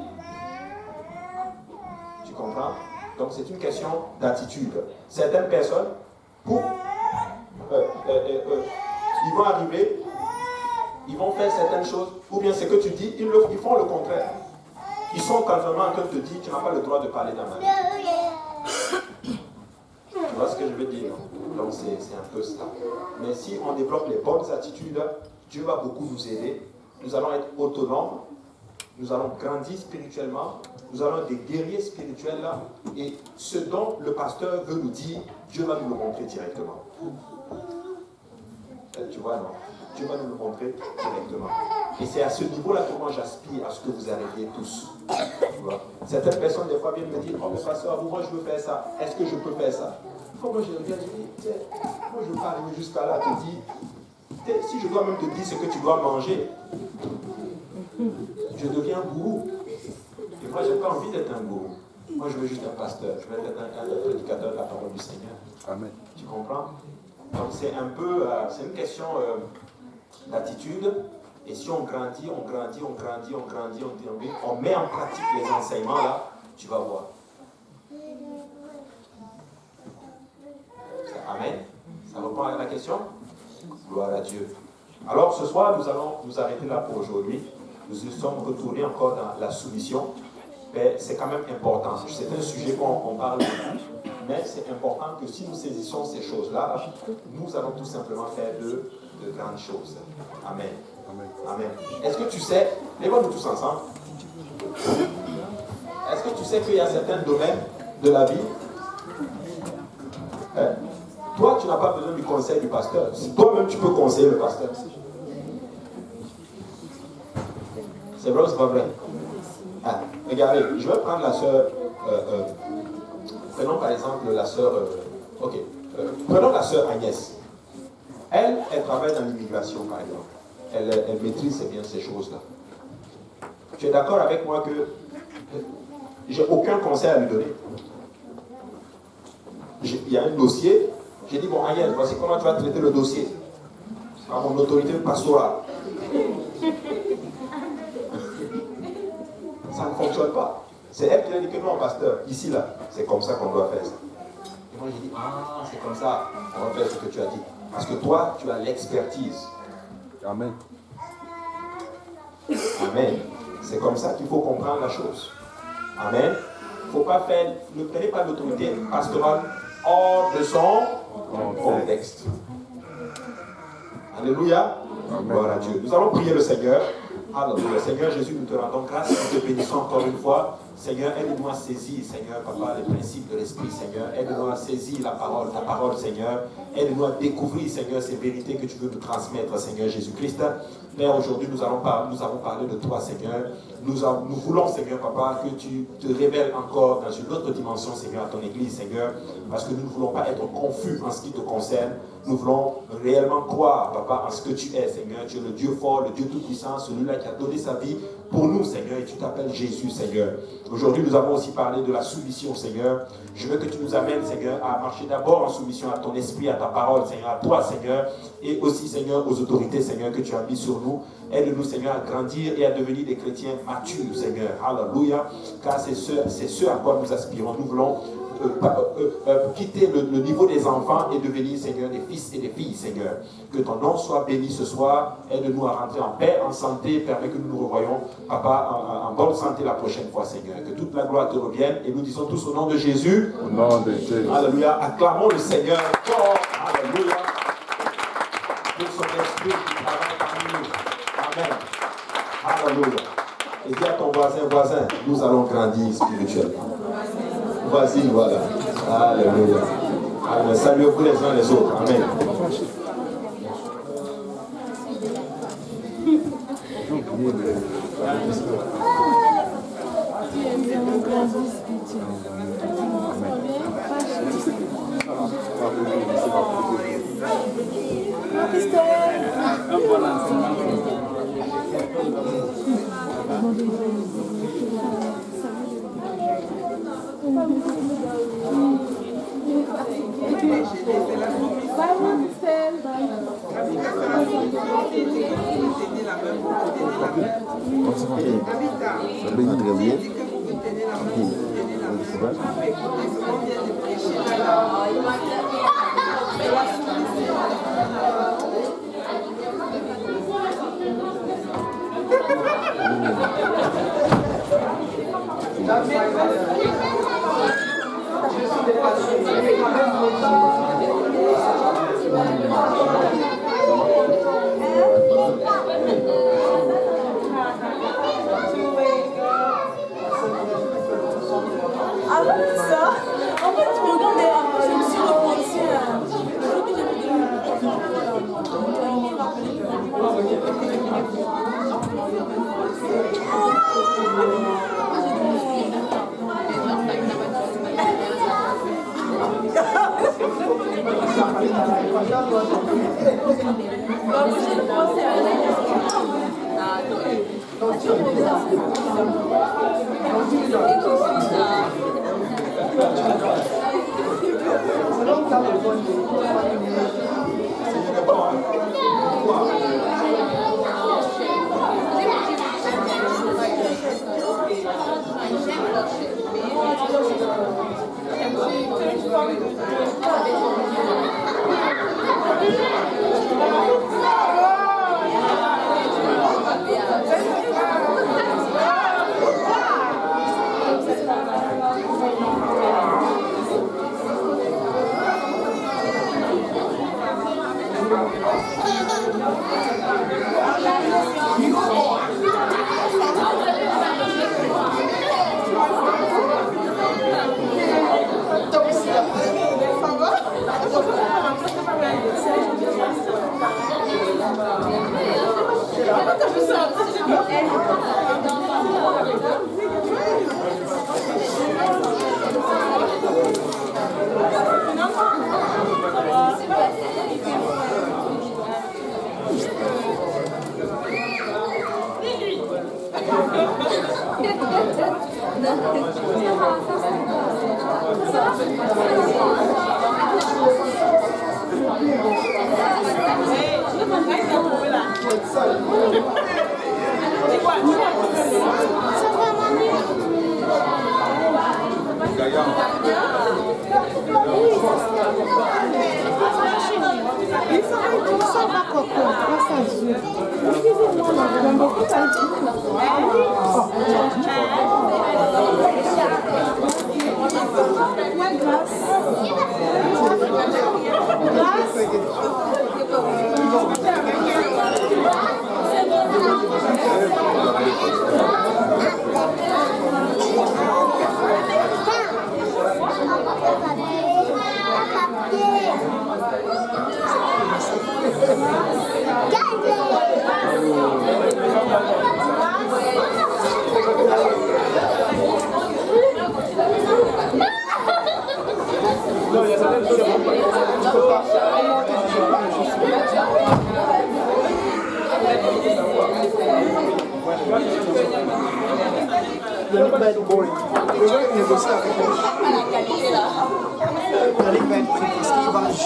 Speaker 1: Tu comprends? Donc, c'est une question d'attitude. Certaines personnes, ils vont arriver, ils vont faire certaines choses, ou bien ce que tu dis, ils font le contraire. Ils sont constamment en train de te dire, tu n'as pas le droit de parler dans ma vie. Tu vois ce que je veux dire? Donc, c'est un peu ça. Mais si on développe les bonnes attitudes, Dieu va beaucoup nous aider. Nous allons être autonomes. Nous allons grandir spirituellement. Nous allons être des guerriers spirituels là. Et ce dont le pasteur veut nous dire, Dieu va nous le montrer directement. Tu vois, non? Dieu va nous le montrer directement. Et c'est à ce niveau-là que moi j'aspire à ce que vous arriviez tous. Tu vois? Certaines personnes, des fois, viennent me dire, oh, mais pasteur, moi je veux faire ça. Est-ce que je peux faire ça? Une fois, moi je reviens, je dis, moi je ne veux pas arriver jusqu'à là, te dire, si je dois même te dire ce que tu dois manger, je deviens gourou. Et moi, je n'ai pas envie d'être un gourou. Moi, je veux juste un pasteur. Je veux être un prédicateur de la parole du Seigneur. Amen. Tu comprends? Donc, c'est un peu, c'est une question d'attitude. Et si on grandit, on met en pratique les enseignements là, tu vas voir. Amen. Ça répond à la question? Gloire à Dieu. Alors, ce soir, nous allons nous arrêter là pour aujourd'hui. Nous sommes retournés encore dans la soumission. Mais c'est quand même important. C'est un sujet qu'on parle beaucoup, mais c'est important que si nous saisissons ces choses-là, nous allons tout simplement faire de grandes choses. Amen. Amen. Est-ce que tu sais, lève-nous tous ensemble. Est-ce que tu sais qu'il y a certains domaines de la vie, toi, tu n'as pas besoin du conseil du pasteur. Toi-même, tu peux conseiller le pasteur. C'est vrai ou c'est pas vrai? Ah, regardez, je vais prendre la sœur. Prenons par exemple la sœur. Ok, Prenons la sœur Agnès. Elle travaille dans l'immigration, par exemple. Elle maîtrise bien ces choses-là. Tu es d'accord avec moi que j'ai aucun conseil à lui donner. Il y a un dossier. J'ai dit, bon, Agnès, voici comment tu vas traiter le dossier. À mon autorité pastorale. Ça ne fonctionne pas. C'est elle qui a dit que non, pasteur, ici, là, c'est comme ça qu'on doit faire ça. Et moi, j'ai dit, ah, c'est comme ça, on va faire ce que tu as dit. Parce que toi, tu as l'expertise.
Speaker 3: Amen.
Speaker 1: Amen. C'est comme ça qu'il faut comprendre la chose. Amen. Il ne faut pas faire, ne prenez pas l'autorité pastorale hors de son contexte. Alléluia. Gloire à Dieu. Nous allons prier le Seigneur. Alléluia. Seigneur Jésus, nous te rendons grâce. Nous te bénissons encore une fois. Seigneur, aide-nous à saisir, Seigneur, Papa, les principes de l'Esprit, Seigneur. Aide-nous à saisir la parole, ta parole, Seigneur. Aide-nous à découvrir, Seigneur, ces vérités que tu veux nous transmettre, Seigneur Jésus-Christ. Père, aujourd'hui, nous avons parlé de toi, Seigneur. Nous voulons, Seigneur, Papa, que tu te révèles encore dans une autre dimension, Seigneur, à ton Église, Seigneur. Parce que nous ne voulons pas être confus en ce qui te concerne. Nous voulons réellement croire, Papa, en ce que tu es, Seigneur. Tu es le Dieu fort, le Dieu tout-puissant, celui-là qui a donné sa vie pour nous, Seigneur. Et tu t'appelles Jésus, Seigneur. Aujourd'hui, nous avons aussi parlé de la soumission, Seigneur. Je veux que tu nous amènes, Seigneur, à marcher d'abord en soumission à ton esprit, à ta parole, Seigneur, à toi, Seigneur, et aussi, Seigneur, aux autorités, Seigneur, que tu as mis sur nous. Aide-nous, Seigneur, à grandir et à devenir des chrétiens matures, Seigneur. Alléluia. Car c'est ce à quoi nous aspirons. Nous voulons quitter le niveau des enfants et devenir, Seigneur, des fils et des filles, Seigneur. Que ton nom soit béni ce soir. Aide-nous à rentrer en paix, en santé. Permets que nous nous revoyons, Papa, en bonne santé la prochaine fois, Seigneur. Que toute la gloire te revienne. Et nous disons tous au nom de Jésus.
Speaker 3: Au nom de Jésus.
Speaker 1: Alléluia. Acclamons le Seigneur fort. Alléluia. Pour son esprit qui travaille parmi nous. Amen. Alléluia. Et dis à ton voisin, nous allons grandir spirituellement. Vas-y, voilà. Alléluia. Amen. Saluez-vous les uns les autres. Amen.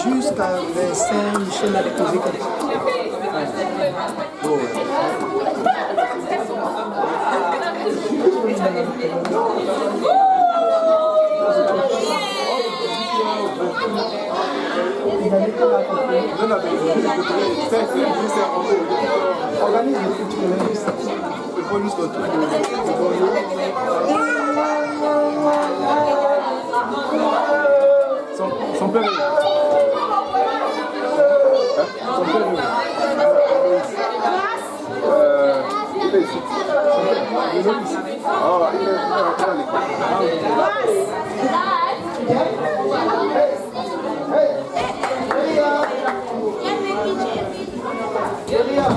Speaker 8: Jusqu'à Saint-Michel avec les écoles. Organise le truc, il faut juste le truc. Son père il est ici. Ah, il est à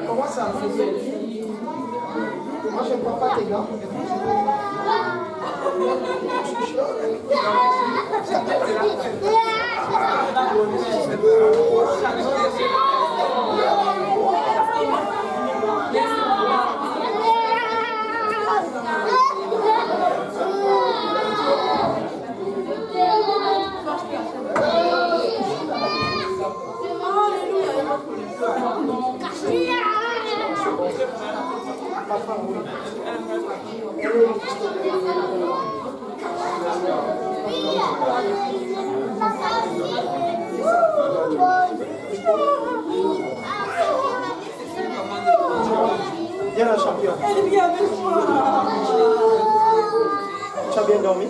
Speaker 8: Comment ça? Moi je ne prends pas tes gants. Viens la champion. Elle est bien avec moi. Tu as bien dormi?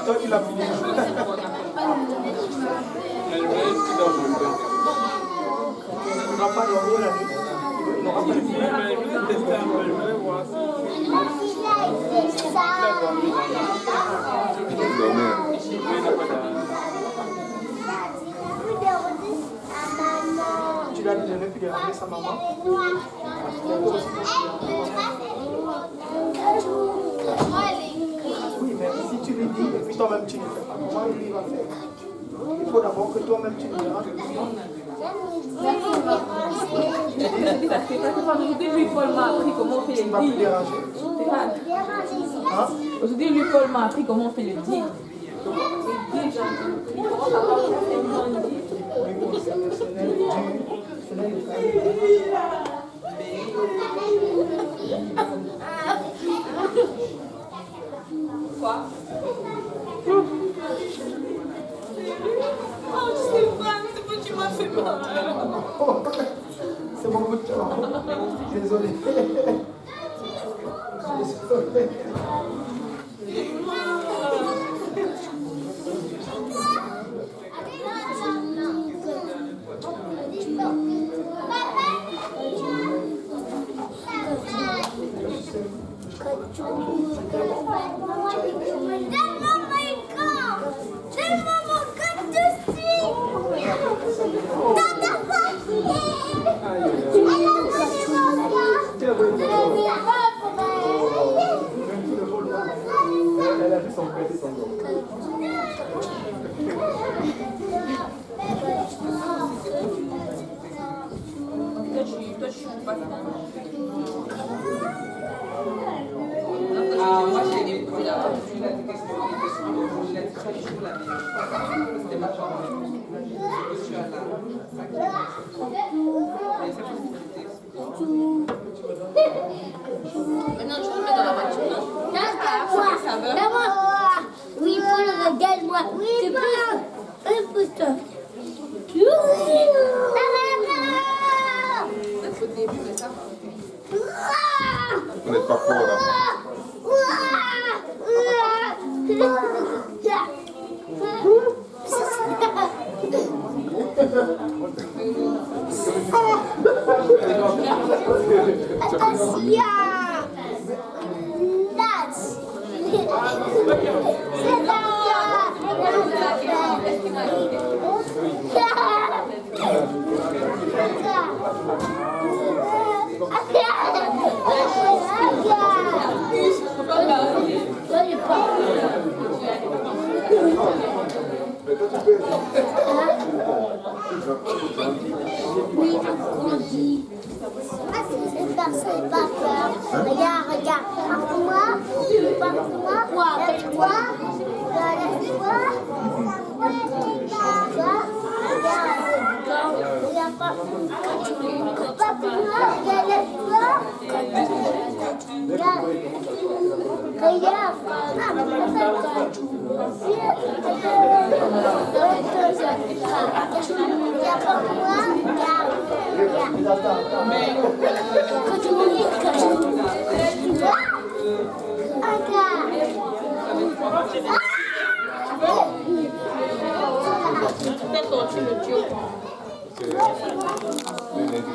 Speaker 8: Toi qui l'as fini. Il ne va pas dormir la nuit. Il n'aura pas Tu l'as dit de ne plus déranger sa maman. Oui, mais si tu lui dis, et puis toi-même tu ne fais pas, comment lui va faire? Il faut d'abord que toi-même tu le déranges.
Speaker 6: Aujourd'hui, lui, Paul m'a appris comment on fait les
Speaker 8: Tu ne vas plus déranger. Hein?
Speaker 6: Aujourd'hui, lui, Paul m'a appris comment on fait le deal. Quoi? Oh, Stéphane, c'est moi qui m'a fait mal.
Speaker 8: C'est mon coup de cœur. Désolé. Désolé. Elle a vu son petit sanglot.
Speaker 6: Toi, je suis pas
Speaker 2: Moi, j'ai posé la question. Il a dit très chaud la même. C'était ma chambre. Je suis à la 5e. Mais c'est possibilité.
Speaker 6: Maintenant, je le mets dans la voiture, non?
Speaker 4: D'abord, oui, Paul, regarde-moi. Oui, Paul. Un pouce.
Speaker 6: C'est au début, mais ça.
Speaker 3: Vous n'êtes pas fort là.
Speaker 4: Oui, on dit. Cette personne n'a pas peur. Regarde, regarde. Parle-moi. Parle-moi. Laisse-toi. Laisse-toi. Regarde pas. Parle-moi. Laisse-toi. Regarde. Regarde.
Speaker 6: Peut-être qu'on tue le tuyau.